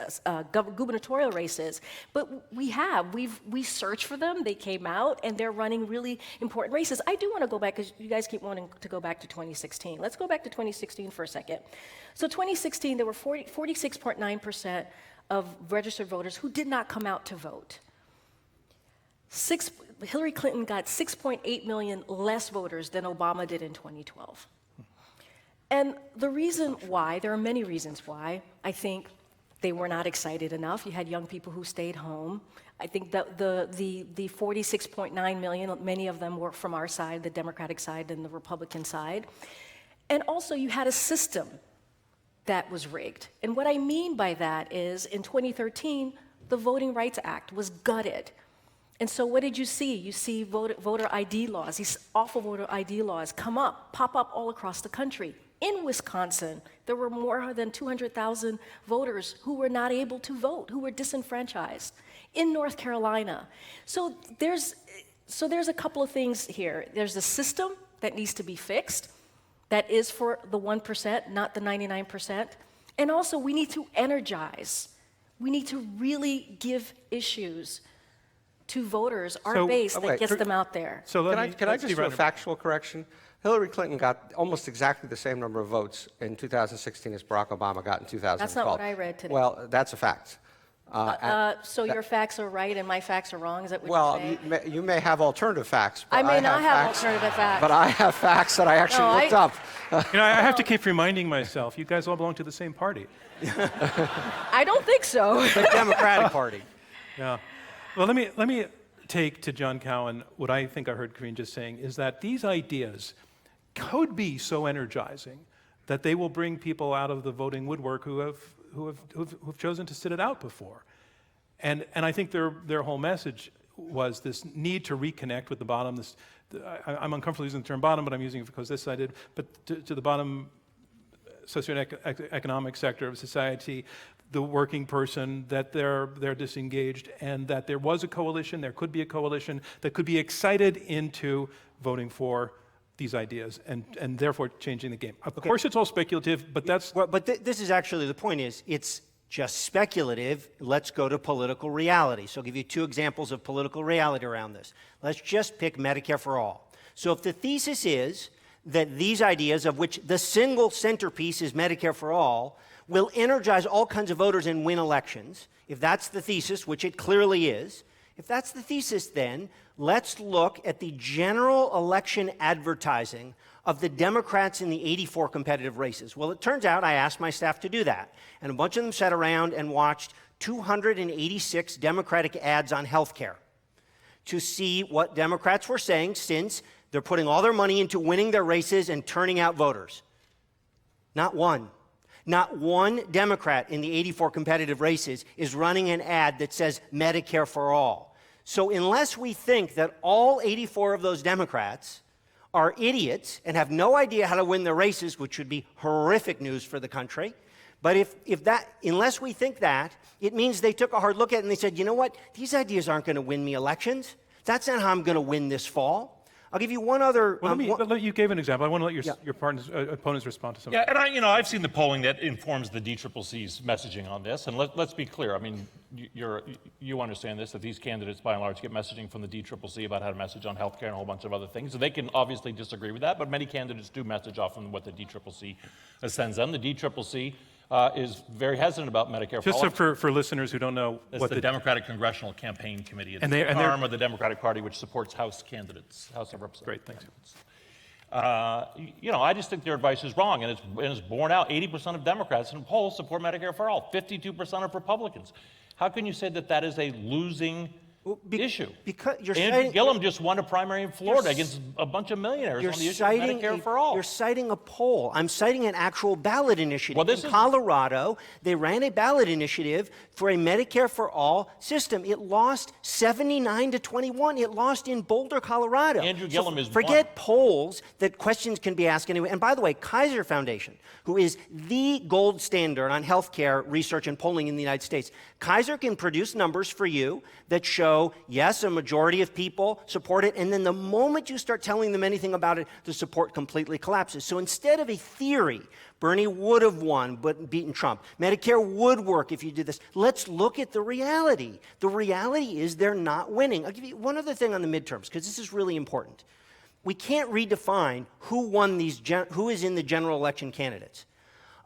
gubernatorial races. But we searched for them, they came out, and they're running really important races. I do want to go back, because you guys keep wanting to go back to 2016. Let's go back to 2016 for a second. So 2016, there were 46.9% of registered voters who did not come out to vote. Hillary Clinton got 6.8 million less voters than Obama did in 2012. And the reason why, there are many reasons why. I think they were not excited enough. You had young people who stayed home. I think that the 46.9 million, many of them were from our side, the Democratic side and the Republican side. And also you had a system that was rigged. And what I mean by that is in 2013, the Voting Rights Act was gutted. And so what did you see? You see voter ID laws, these awful voter ID laws pop up all across the country. In Wisconsin, there were more than 200,000 voters who were not able to vote, who were disenfranchised. In North Carolina. So there's a couple of things here. There's a system that needs to be fixed that is for the 1%, not the 99%. And also we need to energize. We need to really give issues to voters, our base that gets them out there. So can I just do a factual correction? Hillary Clinton got almost exactly the same number of votes in 2016 as Barack Obama got in 2012. That's not what I read today. Well, that's a fact. So your facts are right and my facts are wrong? Is that what you're saying? You may have alternative facts. But I may not have alternative facts. But I have facts that I actually looked up. I have to keep reminding myself, you guys all belong to the same party. I don't think so. The Democratic Party. Yeah. Well, let me take to John Cowan what I think I heard Karine just saying, is that these ideas could be so energizing that they will bring people out of the voting woodwork who have chosen to sit it out before. And I think their whole message was this need to reconnect with the bottom. I'm uncomfortable using the term bottom, but I'm using it because this I did, but to the bottom socioeconomic sector of society, the working person, that they're disengaged, and that there was a coalition, there could be a coalition that could be excited into voting for these ideas and therefore changing the game. Of course, it's all speculative, but that's... But this is actually, the point is, it's just speculative. Let's go to political reality. So I'll give you two examples of political reality around this. Let's just pick Medicare for all. So if the thesis is that these ideas, of which the single centerpiece is Medicare for all, will energize all kinds of voters and win elections, if that's the thesis, which it clearly is, if that's the thesis, then let's look at the general election advertising of the Democrats in the 84 competitive races. Well, it turns out I asked my staff to do that, and a bunch of them sat around and watched 286 Democratic ads on health care to see what Democrats were saying, since they're putting all their money into winning their races and turning out voters. Not one Democrat in the 84 competitive races is running an ad that says Medicare for all. So unless we think that all 84 of those Democrats are idiots and have no idea how to win their races, which would be horrific news for the country, but unless we think that, it means they took a hard look at it and they said, you know what, these ideas aren't going to win me elections. That's not how I'm going to win this fall. I'll give you one other... Well, you gave an example. I want to let your opponents respond to something. Yeah, and I've seen the polling that informs the DCCC's messaging on this, and let's be clear. I mean, you understand this, that these candidates, by and large, get messaging from the DCCC about how to message on healthcare and a whole bunch of other things. So they can obviously disagree with that, but many candidates do message often what the DCCC sends them. The DCCC is very hesitant about Medicare for all. Just for listeners who don't know what the Democratic Congressional Campaign Committee is, the arm of the Democratic Party which supports House candidates, House of Representatives. Great, thanks. I just think their advice is wrong, and it's borne out. 80% of Democrats in polls support Medicare for all. 52% of Republicans. How can you say that is a losing issue? Because you're Andrew Gilliam just won a primary in Florida against a bunch of millionaires on the issue of Medicare for all. You're citing a poll. I'm citing an actual ballot initiative. Well, in Colorado, they ran a ballot initiative for a Medicare for all system. It lost 79-21. It lost in Boulder, Colorado. Andrew Gilliam is forget polls that questions can be asked anyway. And by the way, Kaiser Foundation, who is the gold standard on healthcare research and polling in the United States, Kaiser can produce numbers for you that show, yes, a majority of people support it, and then the moment you start telling them anything about it, the support completely collapses. So instead of a theory, Bernie would have won but beaten Trump, Medicare would work if you did this, let's look at the reality. The reality is they're not winning. I'll give you one other thing on the midterms, because this is really important. We can't redefine who is in the general election candidates.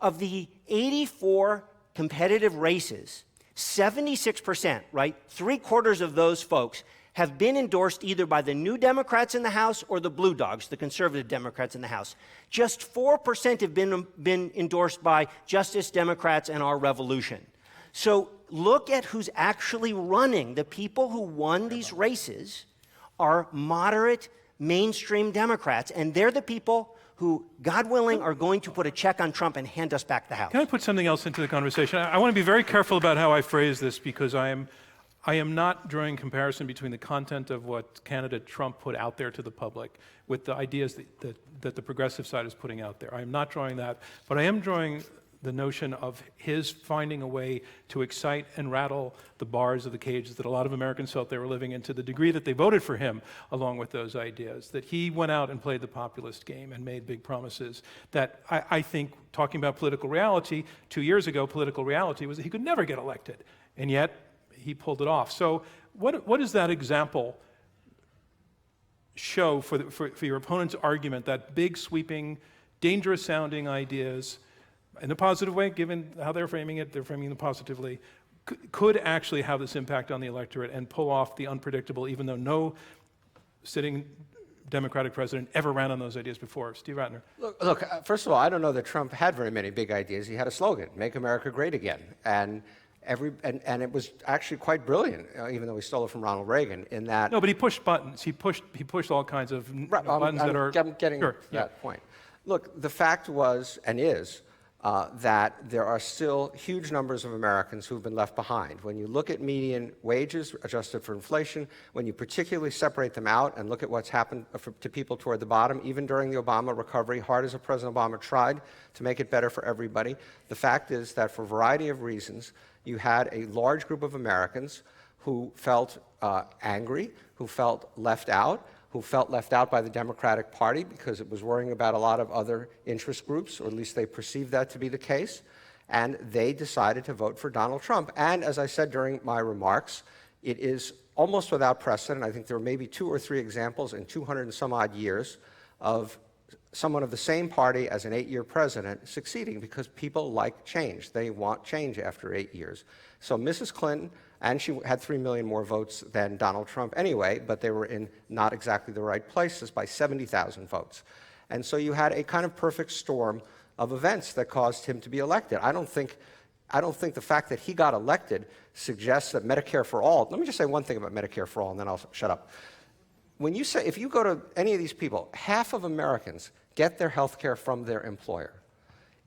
Of the 84 competitive races, 76%, right, 3/4 of those folks have been endorsed either by the New Democrats in the House or the Blue Dogs, the conservative Democrats in the House. Just 4% have been endorsed by Justice Democrats and Our Revolution. So look at who's actually running. The people who won these races are moderate, mainstream Democrats, and they're the people who, God willing, are going to put a check on Trump and hand us back the House. Can I put something else into the conversation? I want to be very careful about how I phrase this because I am not drawing comparison between the content of what candidate Trump put out there to the public with the ideas that the progressive side is putting out there. I am not drawing that, but I am drawing the notion of his finding a way to excite and rattle the bars of the cages that a lot of Americans felt they were living in to the degree that they voted for him along with those ideas, that he went out and played the populist game and made big promises that I think, talking about political reality, 2 years ago, political reality was that he could never get elected, and yet he pulled it off. So what does that example show for your opponent's argument that big, sweeping, dangerous-sounding ideas in a positive way, given how they're framing them positively, could actually have this impact on the electorate and pull off the unpredictable, even though no sitting Democratic president ever ran on those ideas before? Steve Rattner. Look, first of all, I don't know that Trump had very many big ideas. He had a slogan, "Make America Great Again." And it was actually quite brilliant, even though he stole it from Ronald Reagan, in that... No, but he pushed buttons. He pushed all kinds of buttons that are... I'm getting sure, to that point. Look, the fact was, and is, that there are still huge numbers of Americans who've been left behind. When you look at median wages adjusted for inflation, when you particularly separate them out and look at what's happened to people toward the bottom, even during the Obama recovery, hard as President Obama tried to make it better for everybody, the fact is that for a variety of reasons, you had a large group of Americans who felt angry, who felt left out, by the Democratic Party because it was worrying about a lot of other interest groups, or at least they perceived that to be the case, and they decided to vote for Donald Trump. And as I said during my remarks, it is almost without precedent. I think there are maybe 2 or 3 examples in 200 and some odd years of someone of the same party as an 8-year president succeeding because people like change. They want change after 8 years. So Mrs. Clinton, and she had 3 million more votes than Donald Trump anyway, but they were in not exactly the right places by 70,000 votes. And so you had a kind of perfect storm of events that caused him to be elected. I don't think the fact that he got elected suggests that Medicare for all... Let me just say one thing about Medicare for all, and then I'll shut up. When you say, if you go to any of these people, half of Americans get their health care from their employer.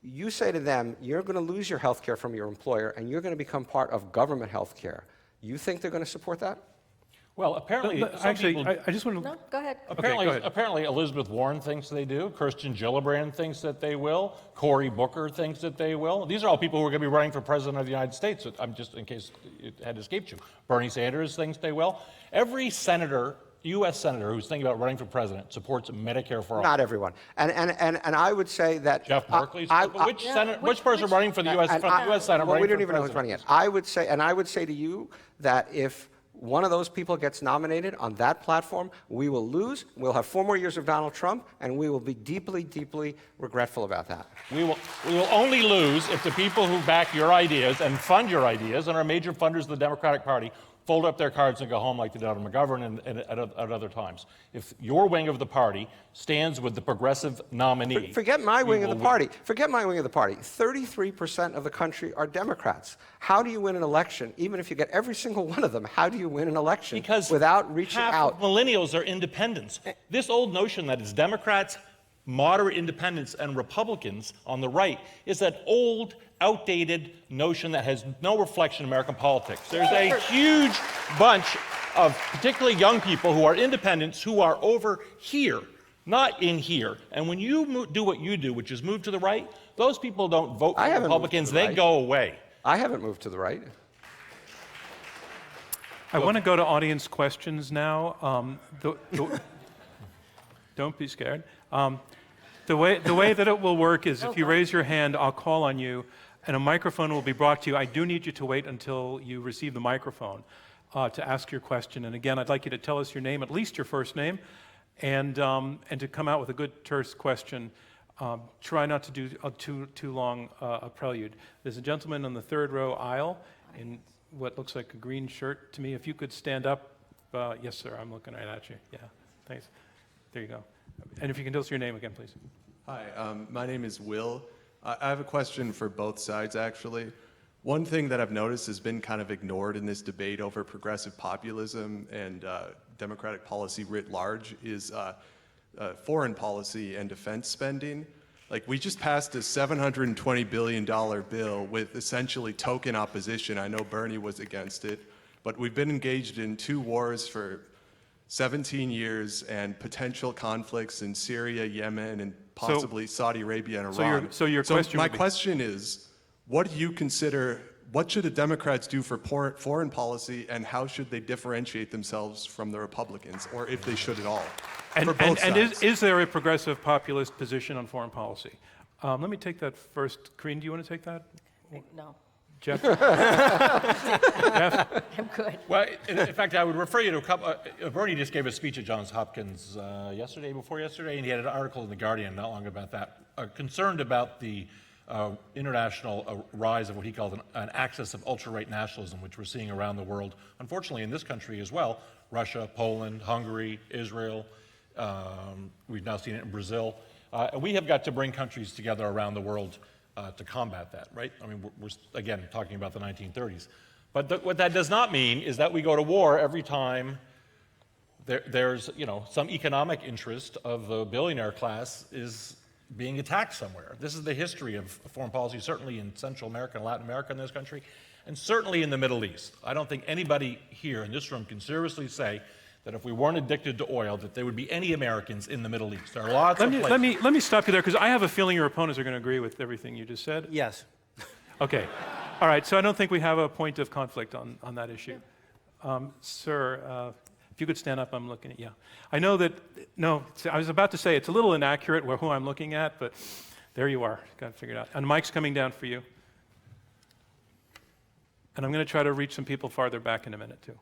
You say to them, you're going to lose your health care from your employer and you're going to become part of government health care. You think they're going to support that? Well, apparently, I just want to... No, go ahead. Apparently, go ahead. apparently Elizabeth Warren thinks they do. Kirsten Gillibrand thinks that they will. Cory Booker thinks that they will. These are all people who are going to be running for president of the United States. I'm just, in case it had escaped you. Bernie Sanders thinks they will. Every senator, U.S. senator who's thinking about running for president supports Medicare for all. Not everyone. And I would say that... Jeff Merkley's... which person running for the U.S. Senate? Well, we don't even know who's running it. I would say to you that if one of those people gets nominated on that platform, we will lose, we'll have 4 more years of Donald Trump, and we will be deeply, deeply regretful about that. We will only lose if the people who back your ideas and fund your ideas and are major funders of the Democratic Party fold up their cards and go home like they did on McGovern and at other times. If your wing of the party stands with the progressive nominee... Forget my wing of the party. Forget my wing of the party. 33% of the country are Democrats. How do you win an election? Even if you get every single one of them, how do you win an election without reaching out? Because half of millennials are independents. This old notion that it's Democrats, moderate independents, and Republicans on the right is that old, outdated notion that has no reflection in American politics. There's a huge bunch of particularly young people who are independents who are over here, not in here. And when you do what you do, which is move to the right, those people don't vote for Republicans, they go away. I haven't moved to the right. I want to go to audience questions now. Don't be scared. The way that it will work is if you raise your hand, I'll call on you, and a microphone will be brought to you. I do need you to wait until you receive the microphone to ask your question. And again, I'd like you to tell us your name, at least your first name, and to come out with a good, terse question. Try not to do too long a prelude. There's a gentleman on the 3rd row aisle in what looks like a green shirt to me. If you could stand up Yes, sir, I'm looking right at you. Yeah, thanks. There you go. And if you can tell us your name again, please. Hi, my name is Will. I have a question for both sides, actually. One thing that I've noticed has been kind of ignored in this debate over progressive populism and Democratic policy writ large is foreign policy and defense spending. Like, we just passed a $720 billion bill with essentially token opposition. I know Bernie was against it, but we've been engaged in 2 wars for 17 years and potential conflicts in Syria, Yemen, and possibly Saudi Arabia and Iran. My question is, what do you consider, what should the Democrats do for foreign policy, and how should they differentiate themselves from the Republicans, or if they should at all? And is there a progressive populist position on foreign policy? Let me take that first. Karine, do you want to take that? No. Jeff? Jeff? I'm good. Well, in fact, I would refer you to a couple. Bernie just gave a speech at Johns Hopkins before yesterday, and he had an article in The Guardian not long about that, concerned about the international rise of what he called an axis of ultra-right nationalism, which we're seeing around the world, unfortunately in this country as well, Russia, Poland, Hungary, Israel. We've now seen it in Brazil. And we have got to bring countries together around the world to combat that, right? I mean, we're again talking about the 1930s. But what that does not mean is that we go to war every time there's, some economic interest of the billionaire class is being attacked somewhere. This is the history of foreign policy, certainly in Central America and Latin America in this country, and certainly in the Middle East. I don't think anybody here in this room can seriously say that if we weren't addicted to oil, that there would be any Americans in the Middle East. There are lots of places. Let me stop you there, because I have a feeling your opponents are going to agree with everything you just said. Yes. Okay. All right, so I don't think we have a point of conflict on that issue. Sir, if you could stand up, I'm looking at you. I know that, no, I was about to say it's a little inaccurate who I'm looking at, but there you are. Got it figured out. And the mic's coming down for you. And I'm going to try to reach some people farther back in a minute, too.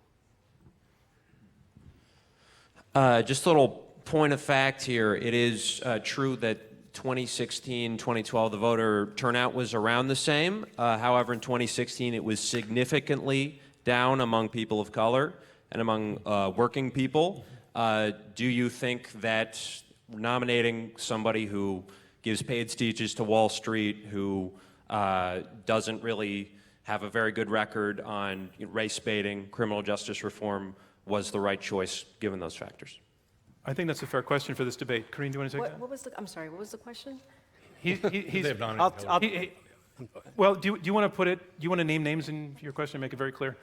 Just a little point of fact here. It is true that 2016, 2012, the voter turnout was around the same. However, in 2016, it was significantly down among people of color and among working people. Do you think that nominating somebody who gives paid speeches to Wall Street, who doesn't really have a very good record on race baiting, criminal justice reform, was the right choice given those factors? I think that's a fair question for this debate. Karine, do you want to take that? I'm sorry, what was the question? Well, do you want to put it, do you want to name names in your question and make it very clear?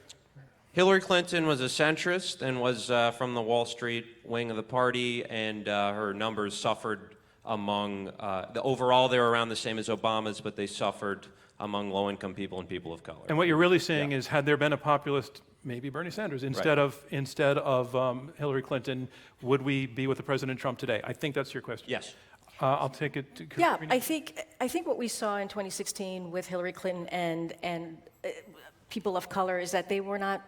Hillary Clinton was a centrist and was from the Wall Street wing of the party, and her numbers suffered among, overall they were around the same as Obama's, but they suffered among low-income people and people of color. And what you're really saying is, had there been a populist, maybe Bernie Sanders, instead of Hillary Clinton, would we be with the President Trump today? I think that's your question. Yes. I'll take it to Yeah, Karine. I think what we saw in 2016 with Hillary Clinton and people of color is that they were not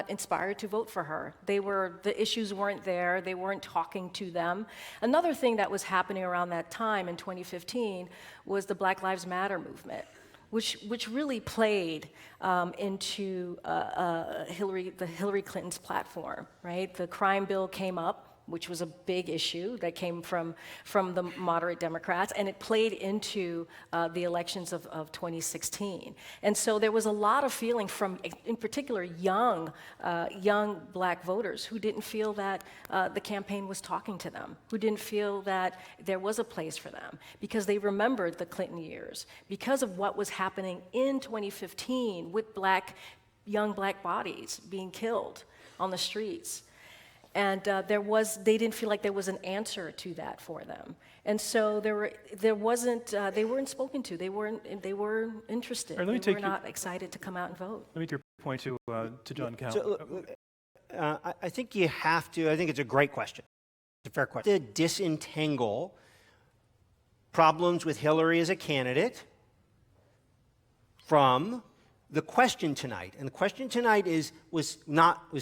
inspired to vote for her. The issues weren't there. They weren't talking to them. Another thing that was happening around that time in 2015 was the Black Lives Matter movement, which really played into Hillary Clinton's platform, right? The crime bill came up, which was a big issue that came from the moderate Democrats, and it played into the elections of 2016. And so there was a lot of feeling from, in particular, young black voters who didn't feel that the campaign was talking to them, who didn't feel that there was a place for them, because they remembered the Clinton years, because of what was happening in 2015 with young black bodies being killed on the streets. And they didn't feel like there was an answer to that for them, and so they weren't spoken to. They weren't interested. Right, they were not excited to come out and vote. Let me take your point to John Cowan. So, I think you have to. I think it's a great question. It's a fair question. To disentangle problems with Hillary as a candidate from the question tonight, and the question tonight was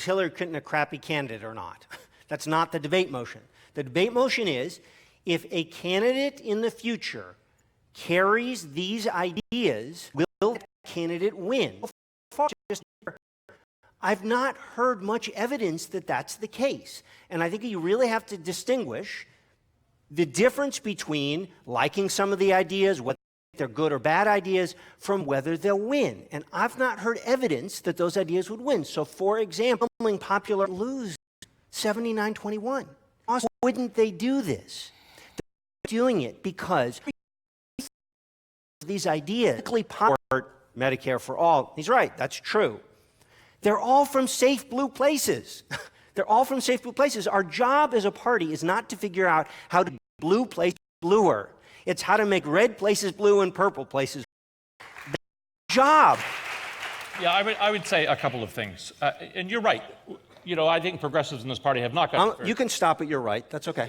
Hillary Clinton a crappy candidate or not? That's not the debate motion. The debate motion is, if a candidate in the future carries these ideas, will that candidate win? I've not heard much evidence that that's the case. And I think you really have to distinguish the difference between liking some of the ideas, whether they're good or bad ideas, from whether they'll win. And I've not heard evidence that those ideas would win. So, for example, popular lose 79-21. Why wouldn't they do this? They're doing it because these ideas, Medicare for all, he's right, that's true. They're all from safe blue places. They're all from safe blue places. Our job as a party is not to figure out how to make blue places bluer. It's how to make red places blue and purple places. Job. Yeah, I would say a couple of things. And you're right. You know, I think progressives in this party have not gotten... You can stop at you're right. That's okay.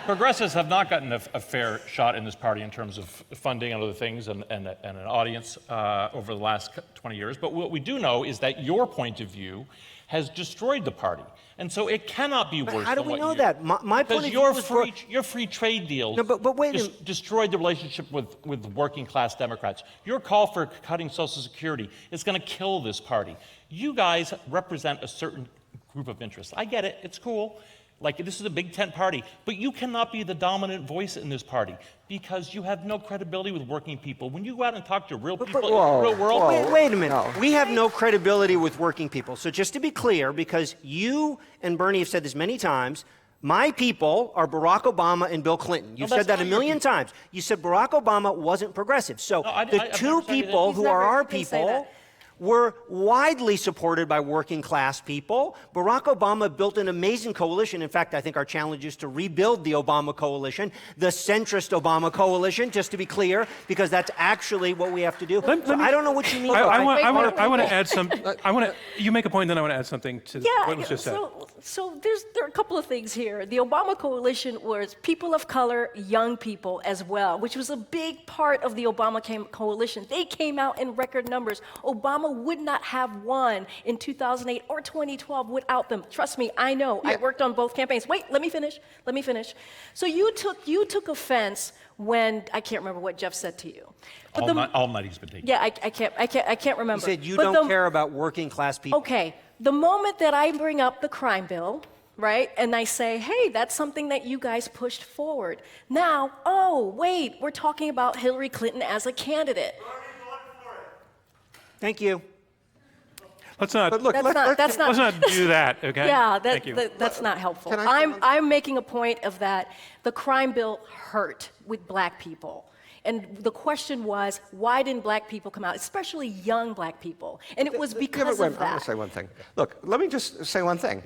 Progressives have not gotten a fair shot in this party in terms of funding and other things and an audience over the last 20 years. But what we do know is that your point of view has destroyed the party. And so it cannot be worse than what you... How do we know that? My point of view was... Your free trade deals destroyed the relationship with working class Democrats. Your call for cutting Social Security is going to kill this party. You guys represent a certain group of interests. I get it. It's cool. Like, this is a big tent party. But you cannot be the dominant voice in this party because you have no credibility with working people. When you go out and talk to real people in the real world... Wait a minute. No. We have no credibility with working people. So just to be clear, because you and Bernie have said this many times, my people are Barack Obama and Bill Clinton. You've said that a million times. You said Barack Obama wasn't progressive. So the two people who are our people... were widely supported by working class people. Barack Obama built an amazing coalition. In fact, I think our challenge is to rebuild the Obama coalition, the centrist Obama coalition, just to be clear, because that's actually what we have to do. I don't know what you mean. I want to add some. You make a point, then I want to add something to what was just said. So there are a couple of things here. The Obama coalition was people of color, young people as well, which was a big part of the Obama coalition. They came out in record numbers. Obama would not have won in 2008 or 2012 without them. Trust me, I know. I worked on both campaigns. Wait, let me finish. So you took offense when, I can't remember what Jeff said to you. But all night he's been taking. Yeah, I can't remember. He said you don't care about working class people. Okay, the moment that I bring up the crime bill, right, and I say, hey, that's something that you guys pushed forward. Now, oh, wait, we're talking about Hillary Clinton as a candidate. Thank you. Let's not do that, okay? Yeah, Thank you. that's not helpful. I'm making a point of that. The crime bill hurt with black people. And the question was, why didn't black people come out, especially young black people? And it was because of that. I want to say one thing. Look, let me just say one thing.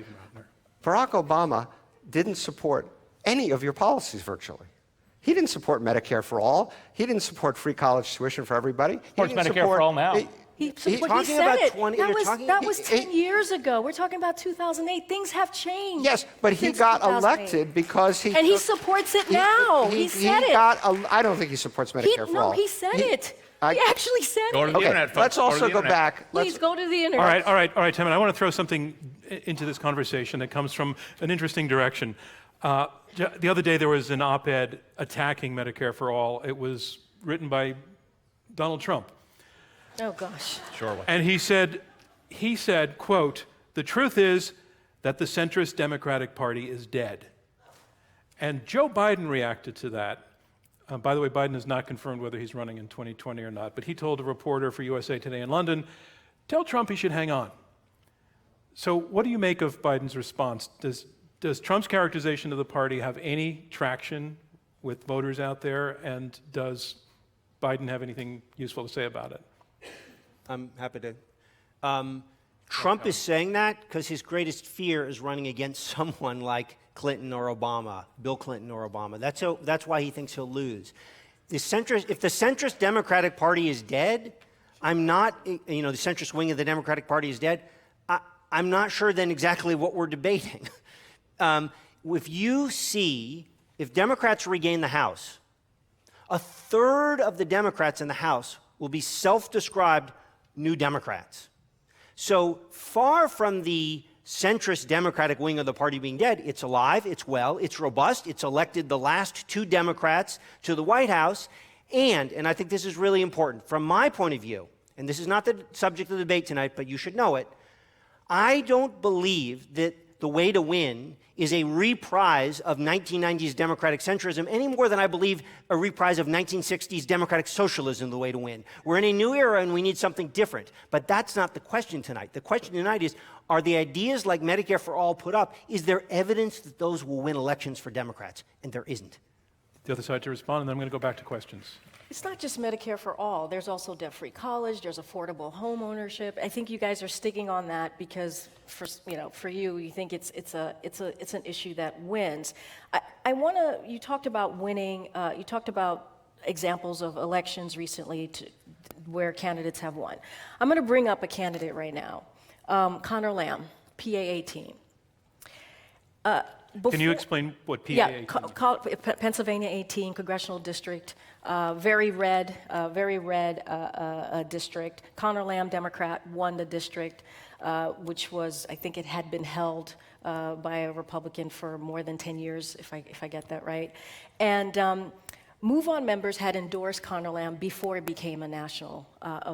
Barack Obama didn't support any of your policies virtually. He didn't support Medicare for all. He didn't support free college tuition for everybody. He didn't Medicare for all now. He said it. That was 10 years ago. We're talking about 2008. Things have changed. Yes, but he got elected because he... And he supports it now. He said it. I don't think he supports Medicare for all. No, he said it. He actually said Go to the it. internet, folks. Let's also go back. Please go to the internet. All right, Tim, and I want to throw something into this conversation that comes from an interesting direction. The other day there was an op-ed attacking Medicare for all. It was written by Donald Trump. Oh, gosh. Sure. And he said, quote, "The truth is that the centrist Democratic Party is dead." And Joe Biden reacted to that. By the way, Biden has not confirmed whether he's running in 2020 or not, but he told a reporter for USA Today in London, tell Trump he should hang on. So what do you make of Biden's response? Does Trump's characterization of the party have any traction with voters out there, and does Biden have anything useful to say about it? I'm happy to. Trump is saying that because his greatest fear is running against someone like Clinton or Obama, Bill Clinton or Obama. That's why he thinks he'll lose. If the centrist Democratic Party is dead, the centrist wing of the Democratic Party is dead, I'm not sure then exactly what we're debating. If Democrats regain the House, a third of the Democrats in the House will be self-described New Democrats. So far from the centrist Democratic wing of the party being dead, it's alive, it's well, it's robust, it's elected the last 2 Democrats to the White House, and I think this is really important, from my point of view, and this is not the subject of the debate tonight, but you should know it, I don't believe that the way to win is a reprise of 1990s democratic centrism any more than I believe a reprise of 1960s democratic socialism the way to win. We're in a new era and we need something different. But that's not the question tonight. The question tonight is, are the ideas like Medicare for All put up, is there evidence that those will win elections for Democrats? And there isn't. The other side to respond, and then I'm going to go back to questions. It's not just Medicare for all. There's also debt-free college. There's affordable home ownership. I think you guys are sticking on that because, for you think it's an issue that wins. You talked about winning. You talked about examples of elections recently where candidates have won. I'm going to bring up a candidate right now, Connor Lamb, PA 18. Can you explain what PA 18 is? Pennsylvania 18 congressional district, very red district. Connor Lamb, Democrat, won the district, which was, I think it had been held by a Republican for more than 10 years, if I get that right. And Move On members had endorsed Connor Lamb before it became a national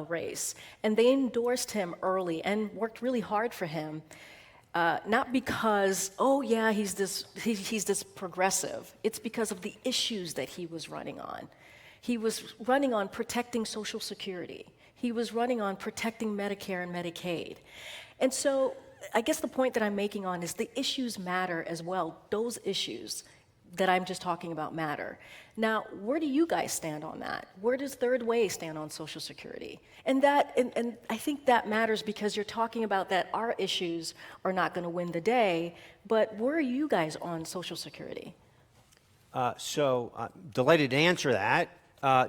race. And they endorsed him early and worked really hard for him. Not because, he's this progressive. It's because of the issues that he was running on. He was running on protecting Social Security. He was running on protecting Medicare and Medicaid. And so I guess the point that I'm making on is the issues matter as well. Those issues that I'm just talking about matter. Now, where do you guys stand on that? Where does Third Way stand on Social Security? And I think that matters because you're talking about that our issues are not going to win the day, but where are you guys on Social Security? Delighted to answer that.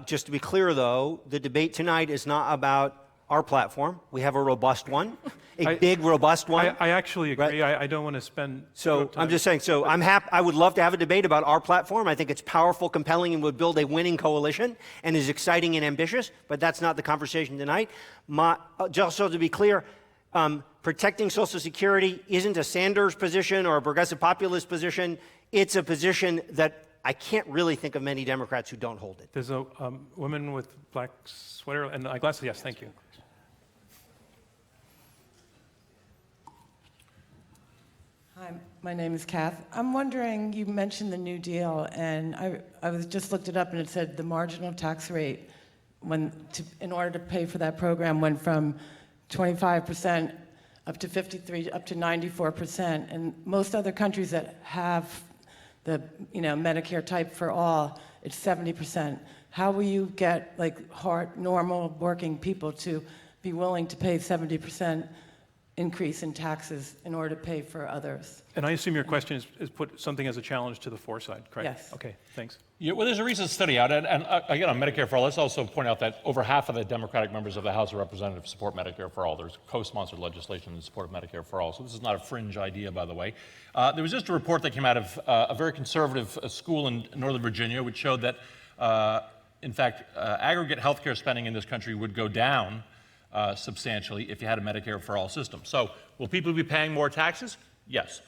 Just to be clear, though, the debate tonight is not about our platform. We have a robust one, big, robust one. I actually agree. Right? I don't want to spend. I'm just saying. I'm happy. I would love to have a debate about our platform. I think it's powerful, compelling, and would build a winning coalition, and is exciting and ambitious. But that's not the conversation tonight. Just so to be clear, protecting Social Security isn't a Sanders position or a progressive populist position. It's a position that I can't really think of many Democrats who don't hold it. There's a woman with black sweater and eyeglasses. Yes, thank you. Hi, my name is Kath. I'm wondering, you mentioned the New Deal, and I was just looked it up, and it said the marginal tax rate, in order to pay for that program, went from 25% up to 53%, up to 94%. And most other countries that have the Medicare type for all, it's 70%. How will you get normal working people to be willing to pay 70% increase in taxes in order to pay for others? And I assume your question is put something as a challenge to the for side, correct? Yes. Okay, thanks. Yeah, well, there's a recent study out, and again, on Medicare for All, let's also point out that over half of the Democratic members of the House of Representatives support Medicare for All. There's co-sponsored legislation in support of Medicare for All, so this is not a fringe idea, by the way. There was just a report that came out of a very conservative school in Northern Virginia, which showed that, in fact, aggregate healthcare spending in this country would go down substantially if you had a Medicare for All system. So will people be paying more taxes? Yes,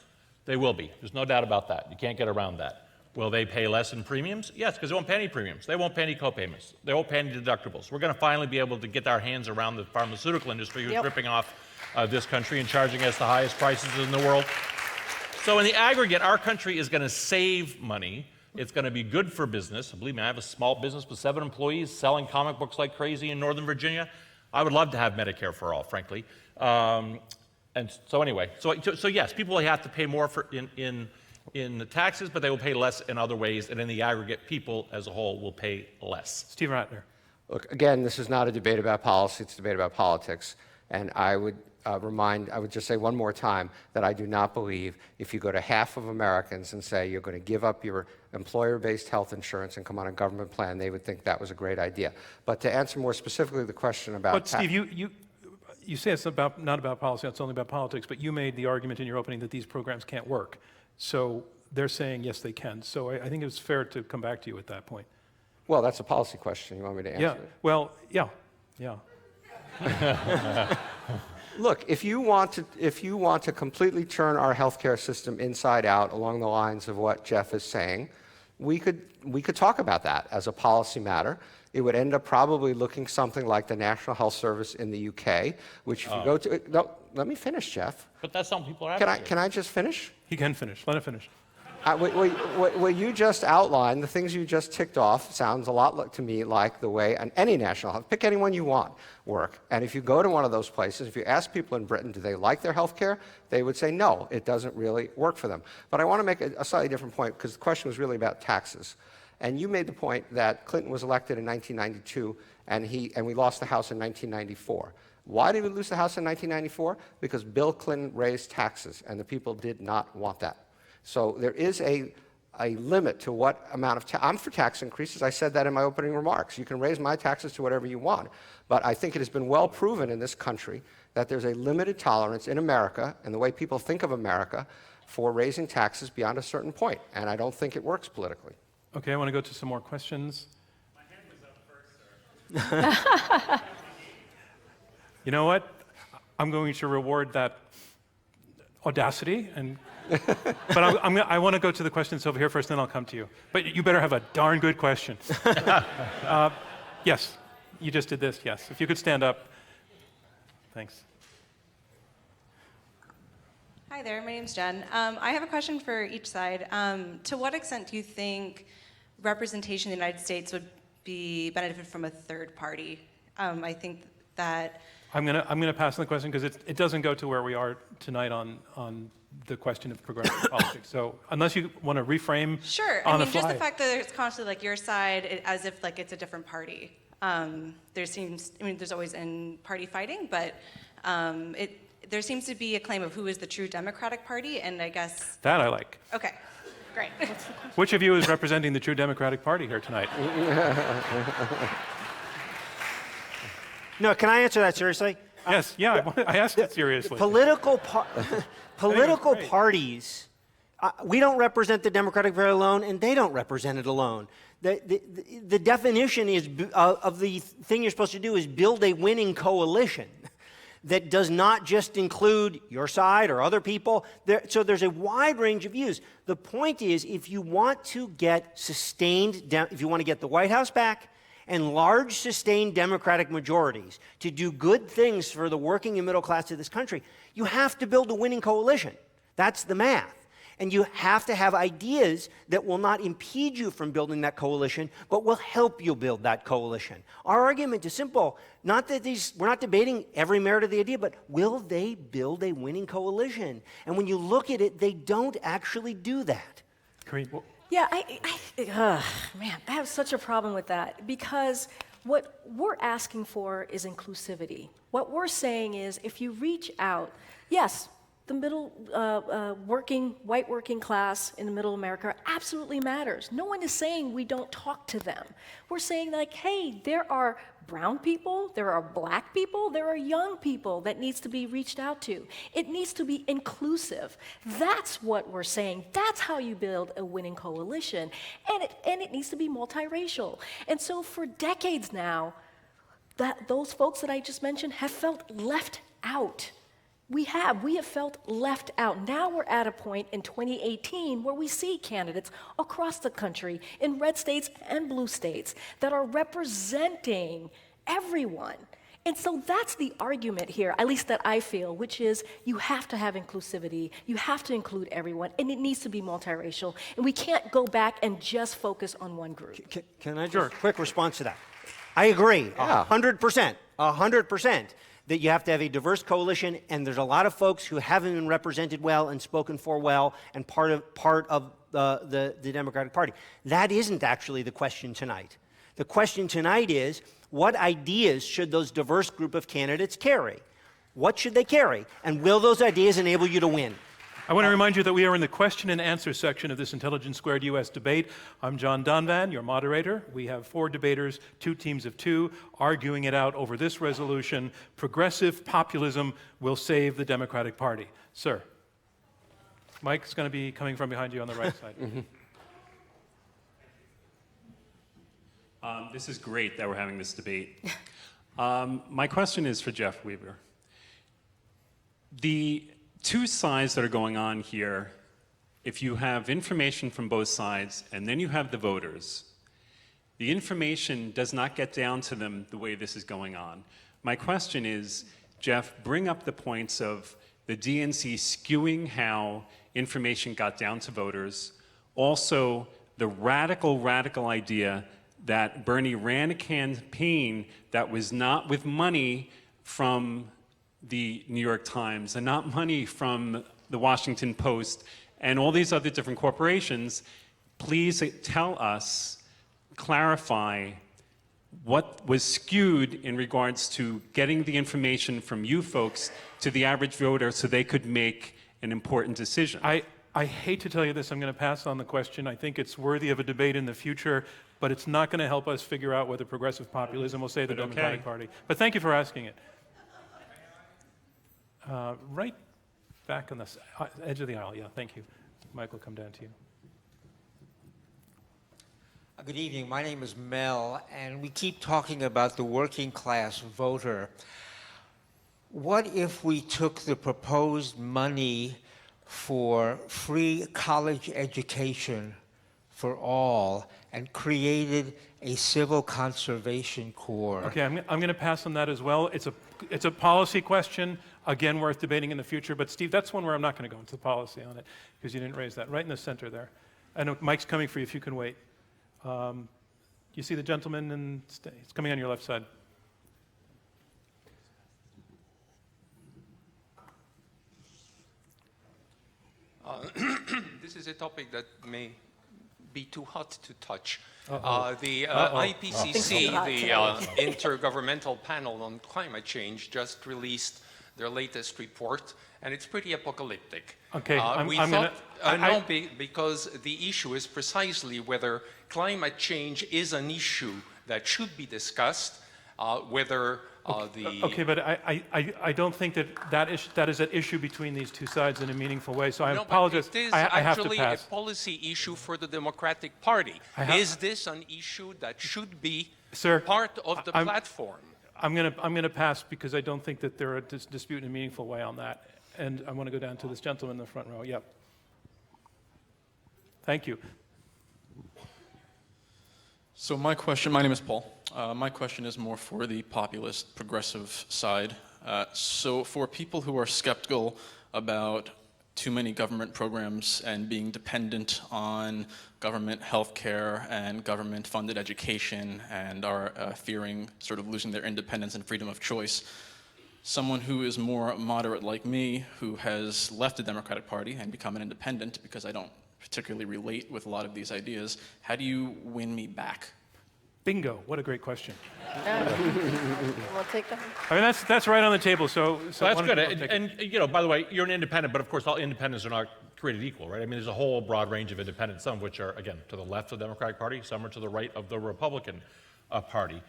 they will be. There's no doubt about that. You can't get around that. Will they pay less in premiums? Yes, because they won't pay any premiums. They won't pay any co-payments. They won't pay any deductibles. We're going to finally be able to get our hands around the pharmaceutical industry who's ripping off this country and charging us the highest prices in the world. So in the aggregate, our country is going to save money. It's going to be good for business. Believe me, I have a small business with 7 employees selling comic books like crazy in Northern Virginia. I would love to have Medicare for All, frankly. And so anyway, so yes, people will have to pay more in the taxes, but they will pay less in other ways, and in the aggregate, people as a whole will pay less. Steve Rattner. Look, again, this is not a debate about policy, it's a debate about politics. And I would just say one more time that I do not believe if you go to half of Americans and say you're going to give up your employer-based health insurance and come on a government plan, they would think that was a great idea. But to answer more specifically the question about... But Steve, you say it's not about policy, it's only about politics, but you made the argument in your opening that these programs can't work. So they're saying, yes, they can. So I think it's fair to come back to you at that point. Well, that's a policy question. You want me to answer it? Well, yeah. Look, if you want to completely turn our healthcare system inside out along the lines of what Jeff is saying, we could talk about that as a policy matter. It would end up probably looking something like the National Health Service in the UK, which if you go to, no, let me finish, Jeff. But that's not what people are asking. Can I just finish? He can finish. Let him finish. What you just outlined, the things you just ticked off, sounds a lot to me like the way any national health, pick anyone you want, work. And if you go to one of those places, if you ask people in Britain, do they like their health care? They would say no, it doesn't really work for them. But I want to make a slightly different point, because the question was really about taxes. And you made the point that Clinton was elected in 1992, and we lost the House in 1994. Why did we lose the House in 1994? Because Bill Clinton raised taxes, and the people did not want that. So there is a limit to what amount of I'm for tax increases. I said that in my opening remarks. You can raise my taxes to whatever you want. But I think it has been well proven in this country that there's a limited tolerance in America and the way people think of America for raising taxes beyond a certain point. And I don't think it works politically. Okay, I want to go to some more questions. My hand was up first, sir. You know what? I'm going to reward that audacity, but I want to go to the questions over here first, then I'll come to you. But you better have a darn good question. Yes, you just did this, yes. If you could stand up. Thanks. Hi there, my name's Jen. I have a question for each side. To what extent do you think representation in the United States would be benefited from a third party? I think that I'm gonna pass on the question because it doesn't go to where we are tonight on the question of progressive politics. So unless you want to reframe sure. on I mean, the fly. just the fact that it's constantly like your side, as if like it's a different party. There's always in-party fighting, but there seems to be a claim of who is the true Democratic Party, and I guess That I like. okay, great. Which of you is representing the true Democratic Party here tonight? No, can I answer that seriously? Yes, yeah, I asked it seriously. Political parties, we don't represent the Democratic Party alone, and they don't represent it alone. The definition is of the thing you're supposed to do is build a winning coalition that does not just include your side or other people. So there's a wide range of views. The point is, if you want to get if you want to get the White House back, and large, sustained Democratic majorities to do good things for the working and middle class of this country, you have to build a winning coalition. That's the math. And you have to have ideas that will not impede you from building that coalition, but will help you build that coalition. Our argument is simple. Not that we're not debating every merit of the idea, but will they build a winning coalition? And when you look at it, they don't actually do that. Karine, Yeah, man, I have such a problem with that because what we're asking for is inclusivity. What we're saying is if you reach out, yes, the middle white working class in the middle America absolutely matters. No one is saying we don't talk to them. We're saying like, hey, there are brown people, there are black people, there are young people that needs to be reached out to. It needs to be inclusive. That's what we're saying. That's how you build a winning coalition. And it needs to be multiracial. And so for decades now, those folks that I just mentioned have felt left out. We have felt left out. Now we're at a point in 2018 where we see candidates across the country in red states and blue states that are representing everyone. And so that's the argument here, at least that I feel, which is you have to have inclusivity, you have to include everyone, and it needs to be multiracial, and we can't go back and just focus on one group. Can I just quick response to that? I agree, 100%, that you have to have a diverse coalition, and there's a lot of folks who haven't been represented well and spoken for well and part of the Democratic Party. That isn't actually the question tonight. The question tonight is, what ideas should those diverse group of candidates carry? What should they carry? And will those ideas enable you to win? I want to remind you that we are in the question and answer section of this Intelligence Squared U.S. debate. I'm John Donvan, your moderator. We have 4 debaters, 2 teams of 2, arguing it out over this resolution: progressive populism will save the Democratic Party. Sir, Mike's going to be coming from behind you on the right side. This is great that we're having this debate. My question is for Jeff Weaver. The 2 sides that are going on here if you have information from both sides and then you have the voters, the information does not get down to them the way this is going on. My question is, Jeff, bring up the points of the DNC skewing how information got down to voters, also the radical idea that Bernie ran a campaign that was not with money from the New York Times and not money from the Washington Post and all these other different corporations. Please tell us, clarify what was skewed in regards to getting the information from you folks to the average voter so they could make an important decision. I hate to tell you this, I'm going to pass on the question. I think it's worthy of a debate in the future, but it's not going to help us figure out whether progressive populism will save the Democratic Party. But thank you for asking it. Right back on the edge of the aisle, yeah, thank you. Mike will come down to you. Good evening, my name is Mel, and we keep talking about the working class voter. What if we took the proposed money for free college education for all and created a civil conservation corps? Okay, I'm going to pass on that as well. It's a policy question, again, worth debating in the future. But Steve, that's one where I'm not going to go into the policy on it because you didn't raise that. Right in the center there. I know Mike's coming for you if you can wait. You see the gentleman, and it's coming on your left side. This is a topic that may be too hot to touch. The IPCC, the Intergovernmental Panel on Climate Change, just released their latest report, and it's pretty apocalyptic. Okay, because the issue is precisely whether climate change is an issue that should be discussed, whether Okay, but I don't think that is an issue between these two sides in a meaningful way, so I apologize. It is I have to actually pass. a policy issue for the Democratic Party. Is this an issue that should be part of the platform? I'm going to pass because I don't think that they're a dispute in a meaningful way on that. And I want to go down to this gentleman in the front row. Yep. Thank you. So my name is Paul. My question is more for the populist progressive side. So for people who are skeptical about too many government programs and being dependent on government healthcare and government-funded education and are fearing sort of losing their independence and freedom of choice, someone who is more moderate like me, who has left the Democratic Party and become an independent because I don't particularly relate with a lot of these ideas, how do you win me back? Bingo, what a great question. We'll take that. I mean, that's right on the table, so that's good. And you know, by the way, you're an independent, but of course all independents are not created equal, right? I mean, there's a whole broad range of independents, some of which are, again, to the left of the Democratic Party, some are to the right of the Republican Party.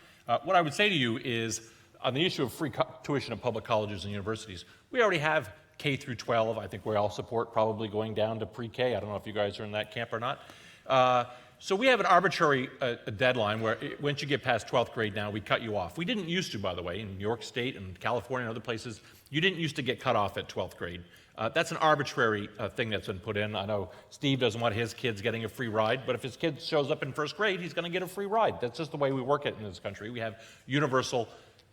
What I would say to you is, on the issue of free tuition in public colleges and universities, we already have K through 12. I think we all support probably going down to pre-K. I don't know if you guys are in that camp or not. So we have an arbitrary deadline where once you get past 12th grade now, we cut you off. We didn't used to, by the way, in New York State and California and other places, you didn't used to get cut off at 12th grade. That's an arbitrary thing that's been put in. I know Steve doesn't want his kids getting a free ride, but if his kid shows up in first grade, he's going to get a free ride. That's just the way we work it in this country. We have universal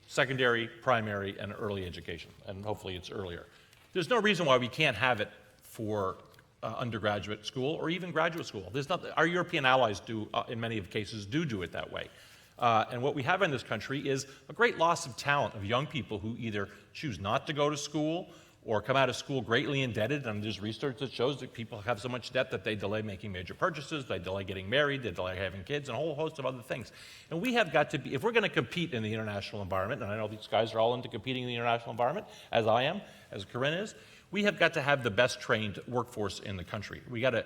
secondary, primary, and early education, and hopefully it's earlier. There's no reason why we can't have it for undergraduate school or even graduate school. Our European allies do, in many cases, do it that way. And what we have in this country is a great loss of talent of young people who either choose not to go to school or come out of school greatly indebted. And there's research that shows that people have so much debt that they delay making major purchases, they delay getting married, they delay having kids, and a whole host of other things. And we have got to be, if we're going to compete in the international environment, and I know these guys are all into competing in the international environment, as I am, as Karine is, we have got to have the best trained workforce in the country. We got to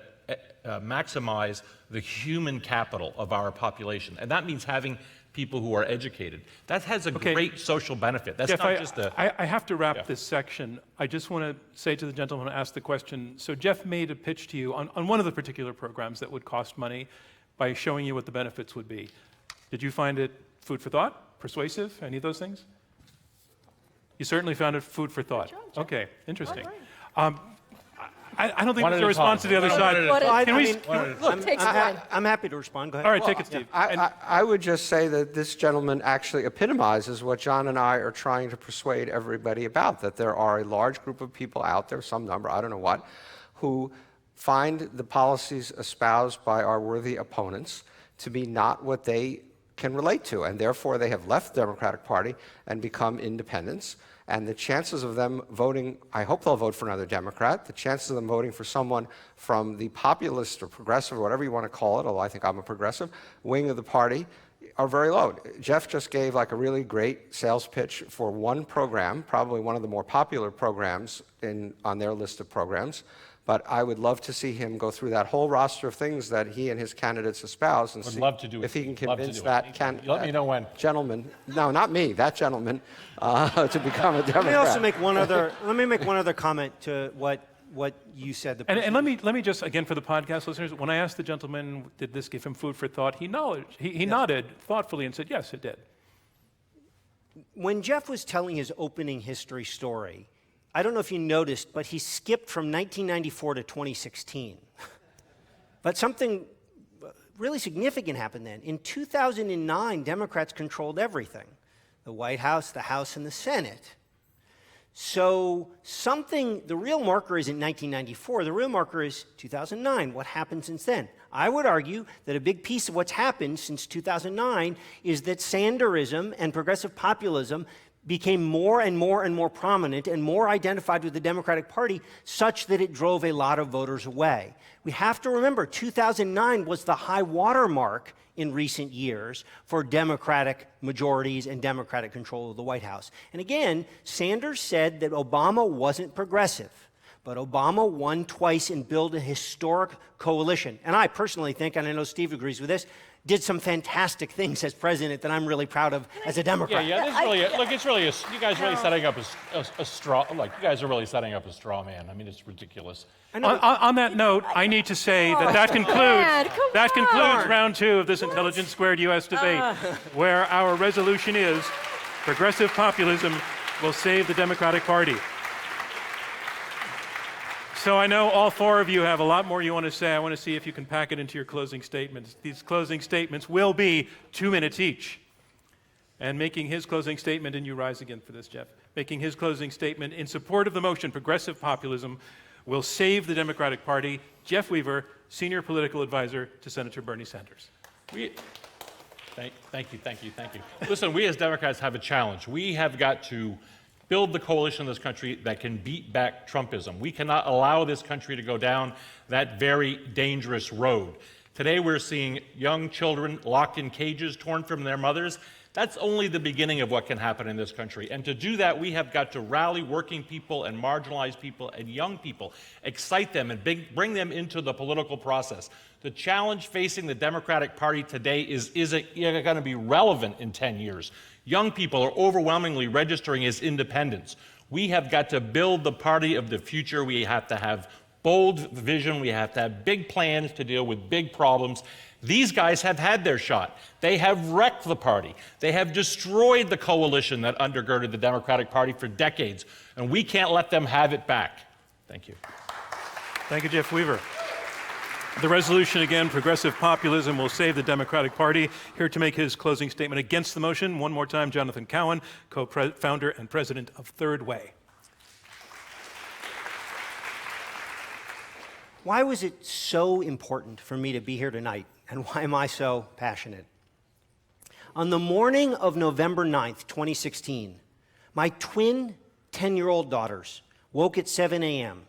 maximize the human capital of our population. And that means having people who are educated. That has a great social benefit. That's Jeff, not just a... I have to wrap this section. I just want to say to the gentleman who asked the question, so Jeff made a pitch to you on one of the particular programs that would cost money by showing you what the benefits would be. Did you find it food for thought, persuasive, any of those things? You certainly found it food for thought. Okay, interesting. I don't think One there's at a a response to time. the other One side. at a time. Can we? I'm happy to respond. Go ahead. All right, take it, Steve. I would just say that this gentleman actually epitomizes what John and I are trying to persuade everybody about, that there are a large group of people out there, some number, I don't know what, who find the policies espoused by our worthy opponents to be not what they can relate to, and therefore they have left the Democratic Party and become independents. And the chances of them voting, I hope they'll vote for another Democrat, the chances of them voting for someone from the populist or progressive, or whatever you want to call it, although I think I'm a progressive, wing of the party, are very low. Jeff just gave like a really great sales pitch for one program, probably one of the more popular programs on their list of programs. But I would love to see him go through that whole roster of things that he and his candidates espouse and see love to do it. if he can Love to convince do it. that Let me know when. gentleman, no, not me, that gentleman, to become a Democrat. Let me also make one other comment to what you said. And let me just, again, for the podcast listeners, when I asked the gentleman, did this give him food for thought, he nodded thoughtfully and said, yes, it did. When Jeff was telling his opening history story, I don't know if you noticed, but he skipped from 1994 to 2016. But something really significant happened then. In 2009, Democrats controlled everything: the White House, the House, and the Senate. So the real marker isn't 1994, the real marker is 2009. What happened since then? I would argue that a big piece of what's happened since 2009 is that Sanderism and progressive populism became more and more and more prominent and more identified with the Democratic Party, such that it drove a lot of voters away. We have to remember, 2009 was the high water mark in recent years for Democratic majorities and Democratic control of the White House. And again, Sanders said that Obama wasn't progressive, but Obama won twice and built a historic coalition. And I personally think, and I know Steve agrees with this, did some fantastic things as president that I'm really proud of as a Democrat. Yeah, this is really, look, it's really, you guys really setting up a straw, like, you guys are really setting up a straw man. I mean, it's ridiculous. On that note, I need to say that concludes round two of this Intelligence Squared U.S. debate, where our resolution is progressive populism will save the Democratic Party. So I know all four of you have a lot more you want to say. I want to see if you can pack it into your closing statements. These closing statements will be 2 minutes each. And making his closing statement, and you rise again for this, Jeff, making his closing statement in support of the motion, progressive populism will save the Democratic Party, Jeff Weaver, Senior Political Advisor to Senator Bernie Sanders. Thank you. Listen, we as Democrats have a challenge. We have got to build the coalition in this country that can beat back Trumpism. We cannot allow this country to go down that very dangerous road. Today we're seeing young children locked in cages, torn from their mothers. That's only the beginning of what can happen in this country. And to do that, we have got to rally working people and marginalized people and young people, excite them and bring them into the political process. The challenge facing the Democratic Party today is it going to be relevant in 10 years? Young people are overwhelmingly registering as independents. We have got to build the party of the future. We have to have bold vision. We have to have big plans to deal with big problems. These guys have had their shot. They have wrecked the party. They have destroyed the coalition that undergirded the Democratic Party for decades, and we can't let them have it back. Thank you. Thank you, Jeff Weaver. The resolution, again, progressive populism will save the Democratic Party. Here to make his closing statement against the motion, one more time, Jonathan Cowan, co-founder and president of Third Way. Why was it so important for me to be here tonight, and why am I so passionate? On the morning of November 9th, 2016, my twin 10-year-old daughters woke at 7 a.m.,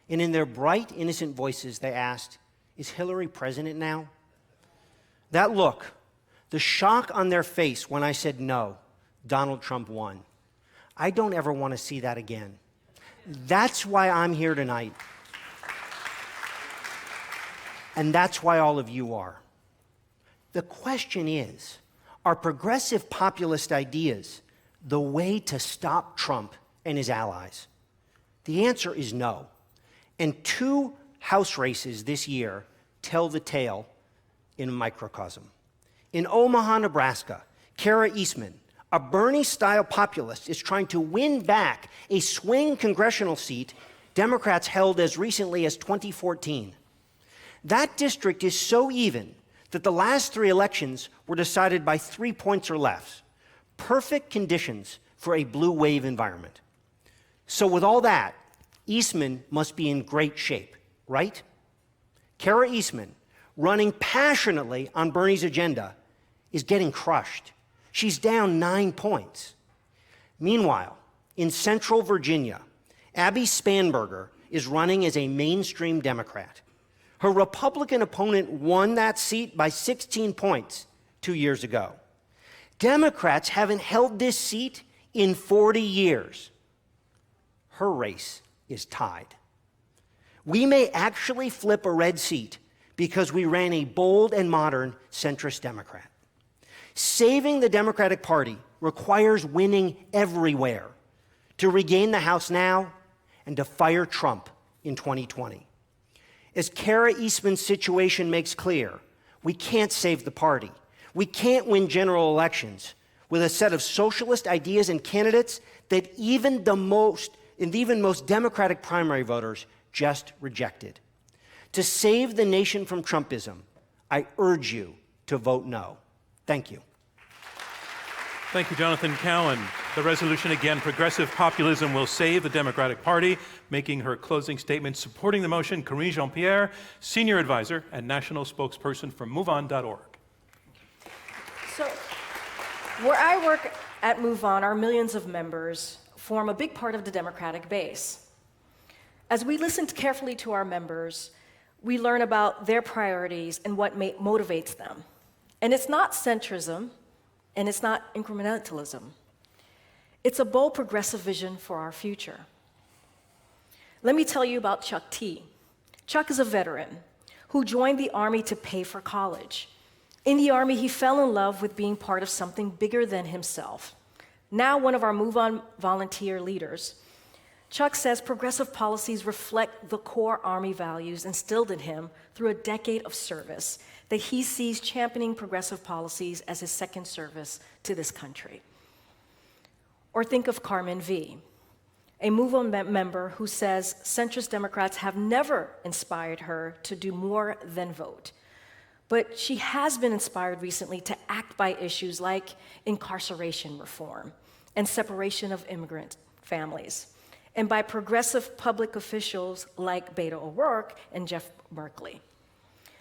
and in their bright, innocent voices, they asked, "Is Hillary president now?" That look, the shock on their face when I said no, Donald Trump won. I don't ever want to see that again. That's why I'm here tonight. And that's why all of you are. The question is, are progressive populist ideas the way to stop Trump and his allies? The answer is no. And 2 House races this year tell the tale in a microcosm. In Omaha, Nebraska, Kara Eastman, a Bernie-style populist, is trying to win back a swing congressional seat Democrats held as recently as 2014. That district is so even that the last 3 elections were decided by 3 points or less. Perfect conditions for a blue wave environment. So with all that, Eastman must be in great shape, right? Kara Eastman, running passionately on Bernie's agenda, is getting crushed. She's down 9 points. Meanwhile, in Central Virginia, Abby Spanberger is running as a mainstream Democrat. Her Republican opponent won that seat by 16 points 2 years ago. Democrats haven't held this seat in 40 years. Her race is tied. We may actually flip a red seat because we ran a bold and modern centrist Democrat. Saving the Democratic Party requires winning everywhere to regain the House now and to fire Trump in 2020. As Kara Eastman's situation makes clear, we can't save the party. We can't win general elections with a set of socialist ideas and candidates that even most Democratic primary voters just rejected. To save the nation from Trumpism, I urge you to vote no. Thank you. Thank you, Jonathan Cowan. The resolution again, progressive populism will save the Democratic Party. Making her closing statement supporting the motion, Karine Jean-Pierre, senior advisor and national spokesperson for MoveOn.org. So, where I work at MoveOn, our millions of members form a big part of the Democratic base. As we listen carefully to our members, we learn about their priorities and what motivates them. And it's not centrism, and it's not incrementalism. It's a bold progressive vision for our future. Let me tell you about Chuck T. Chuck is a veteran who joined the Army to pay for college. In the Army, he fell in love with being part of something bigger than himself. Now one of our MoveOn volunteer leaders, Chuck says progressive policies reflect the core Army values instilled in him through a decade of service, that he sees championing progressive policies as his second service to this country. Or think of Carmen V., a MoveOn member who says centrist Democrats have never inspired her to do more than vote. But she has been inspired recently to act by issues like incarceration reform and separation of immigrant families, and by progressive public officials like Beto O'Rourke and Jeff Merkley.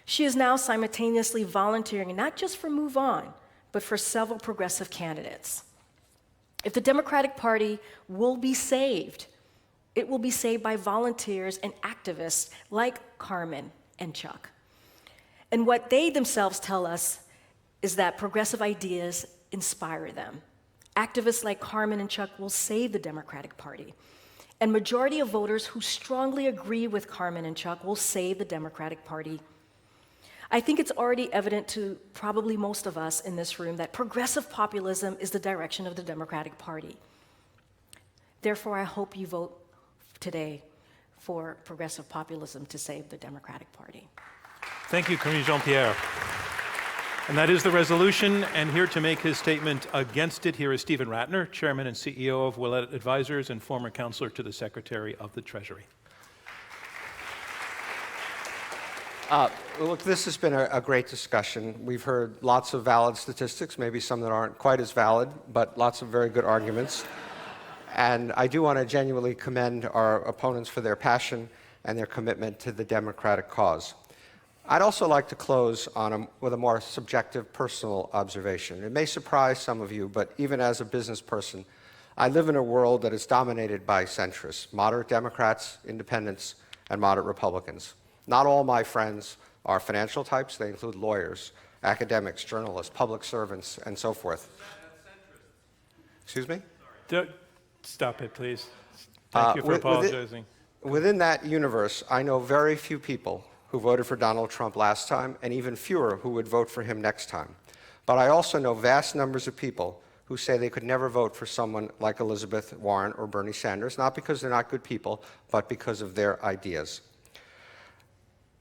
She is now simultaneously volunteering not just for MoveOn, but for several progressive candidates. If the Democratic Party will be saved, it will be saved by volunteers and activists like Carmen and Chuck. And what they themselves tell us is that progressive ideas inspire them. Activists like Carmen and Chuck will save the Democratic Party. And majority of voters who strongly agree with Carmen and Chuck will save the Democratic Party. I think it's already evident to probably most of us in this room that progressive populism is the direction of the Democratic Party. Therefore, I hope you vote today for progressive populism to save the Democratic Party. Thank you, Karine Jean-Pierre. And that is the resolution. And here to make his statement against it, here is Stephen Rattner, Chairman and CEO of Willett Advisors and former counselor to the Secretary of the Treasury. Look, this has been a great discussion. We've heard lots of valid statistics, maybe some that aren't quite as valid, but lots of very good arguments. And I do want to genuinely commend our opponents for their passion and their commitment to the Democratic cause. I'd also like to close with a more subjective personal observation. It may surprise some of you, but even as a business person, I live in a world that is dominated by centrists, moderate Democrats, independents, and moderate Republicans. Not all my friends are financial types. They include lawyers, academics, journalists, public servants, and so forth. Excuse me? Stop it, please. Thank you for apologizing. Within that universe, I know very few people who voted for Donald Trump last time, and even fewer who would vote for him next time. But I also know vast numbers of people who say they could never vote for someone like Elizabeth Warren or Bernie Sanders, not because they're not good people, but because of their ideas.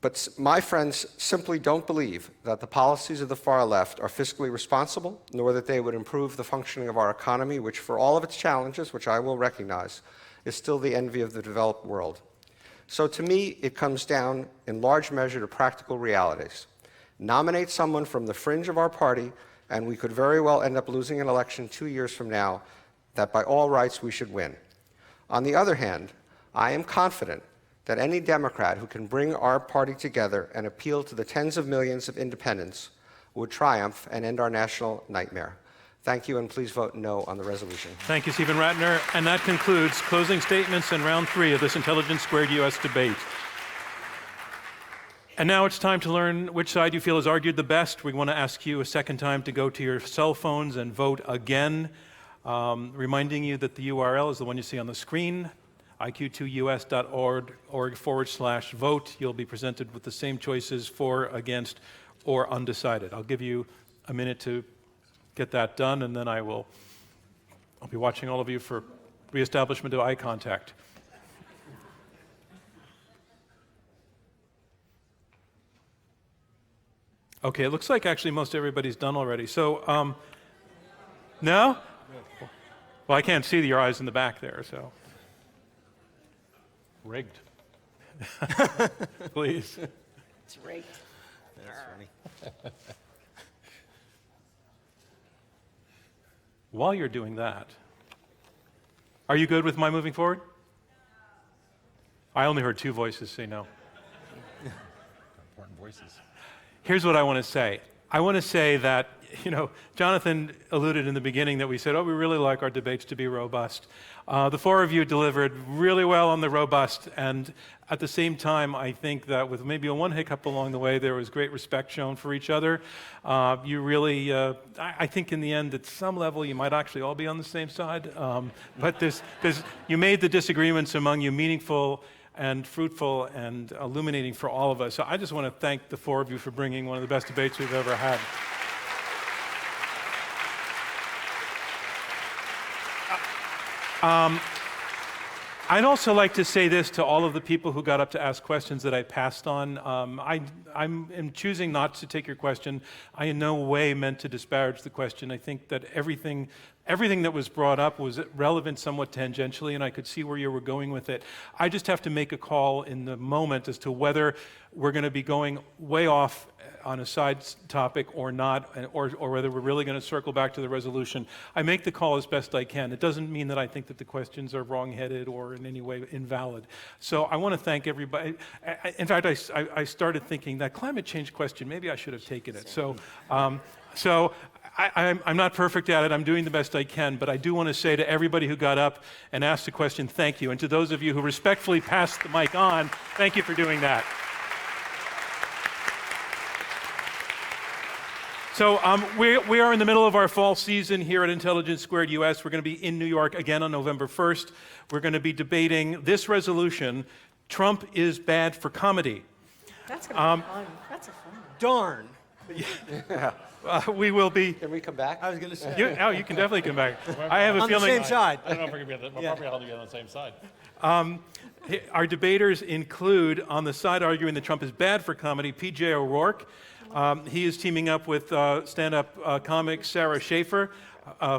But my friends simply don't believe that the policies of the far left are fiscally responsible, nor that they would improve the functioning of our economy, which for all of its challenges, which I will recognize, is still the envy of the developed world. So to me, it comes down in large measure to practical realities. Nominate someone from the fringe of our party, and we could very well end up losing an election 2 years from now that by all rights we should win. On the other hand, I am confident that any Democrat who can bring our party together and appeal to the tens of millions of independents would triumph and end our national nightmare. Thank you, and please vote no on the resolution. Thank you, Stephen Rattner. And that concludes closing statements in round 3 of this Intelligence Squared U.S. debate. And now it's time to learn which side you feel has argued the best. We want to ask you a second time to go to your cell phones and vote again, reminding you that the URL is the one you see on the screen, iq2us.org/vote. You'll be presented with the same choices for, against, or undecided. I'll give you a minute to get that done, and then I'll be watching all of you for reestablishment of eye contact. Okay, it looks like actually most everybody's done already. So, no? Well, I can't see your eyes in the back there, so. Rigged. Please. It's rigged. That's funny. While you're doing that, are you good with my moving forward? I only heard 2 voices say no. Important voices. Here's what I want to say. I want to say that, Jonathan alluded in the beginning that we said, we really like our debates to be robust. The 4 of you delivered really well on the robust, and at the same time, I think that with maybe one hiccup along the way, there was great respect shown for each other. You really, I think in the end, at some level, you might actually all be on the same side, but you made the disagreements among you meaningful and fruitful and illuminating for all of us. So I just want to thank the 4 of you for bringing one of the best debates we've ever had. I'd also like to say this to all of the people who got up to ask questions that I passed on. I'm choosing not to take your question. I in no way meant to disparage the question. I think that everything that was brought up was relevant somewhat tangentially, and I could see where you were going with it. I just have to make a call in the moment as to whether we're going to be going way off on a side topic or not, or whether we're really going to circle back to the resolution. I make the call as best I can. It doesn't mean that I think that the questions are wrong-headed or in any way invalid. So I want to thank everybody. In fact, I started thinking that climate change question, maybe I should have taken it. So I'm not perfect at it. I'm doing the best I can, but I do want to say to everybody who got up and asked a question, thank you. And to those of you who respectfully passed the mic on, thank you for doing that. So we are in the middle of our fall season here at Intelligence Squared US. We're going to be in New York again on November 1st. We're going to be debating this resolution, Trump is bad for comedy. That's going to be fun. That's a fun one. Darn. Yeah. We will be... Can we come back? I was going to say. You can definitely come back. I have a on feeling... the same side. I don't know if we're going to be probably on the same side. Our debaters include, on the side arguing that Trump is bad for comedy, P.J. O'Rourke. He is teaming up with stand-up comic Sarah Schaefer,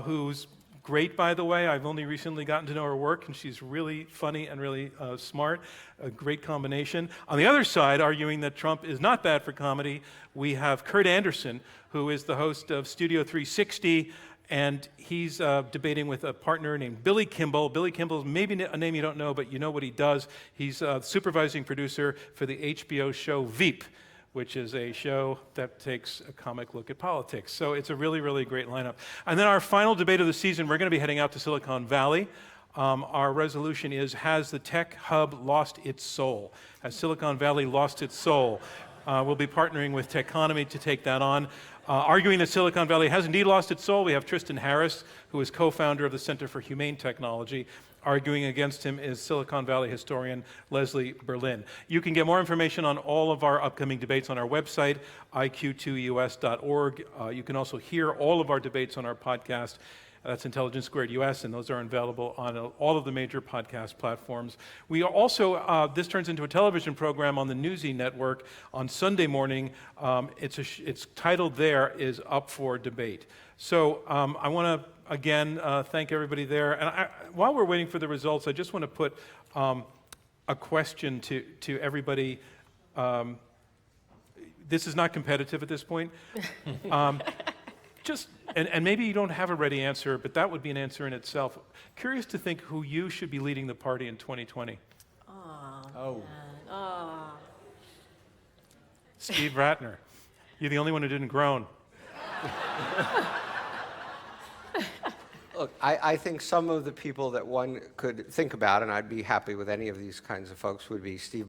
who's great, by the way. I've only recently gotten to know her work, and she's really funny and really smart. A great combination. On the other side, arguing that Trump is not bad for comedy, we have Kurt Anderson, who is the host of Studio 360, and he's debating with a partner named Billy Kimball. Billy Kimball's maybe a name you don't know, but you know what he does. He's a supervising producer for the HBO show Veep, which is a show that takes a comic look at politics. So it's a really, really great lineup. And then our final debate of the season, we're going to be heading out to Silicon Valley. Our resolution is, has the tech hub lost its soul? Has Silicon Valley lost its soul? We'll be partnering with Techonomy to take that on. Arguing that Silicon Valley has indeed lost its soul, we have Tristan Harris, who is co-founder of the Center for Humane Technology. Arguing against him is Silicon Valley historian Leslie Berlin. You can get more information on all of our upcoming debates on our website, iq2us.org. You can also hear all of our debates on our podcast. That's Intelligence Squared US, and those are available on all of the major podcast platforms. We are also, this turns into a television program on the Newsy Network on Sunday morning. It's titled there is Up for Debate. So I want to, again, thank everybody there. And while we're waiting for the results, I just want to put a a question to everybody. This is not competitive at this point. And maybe you don't have a ready answer, but that would be an answer in itself. Curious to think who you should be leading the party in 2020. Oh. Steve Rattner. You're the only one who didn't groan. Look, I think some of the people that one could think about, and I'd be happy with any of these kinds of folks, would be Steve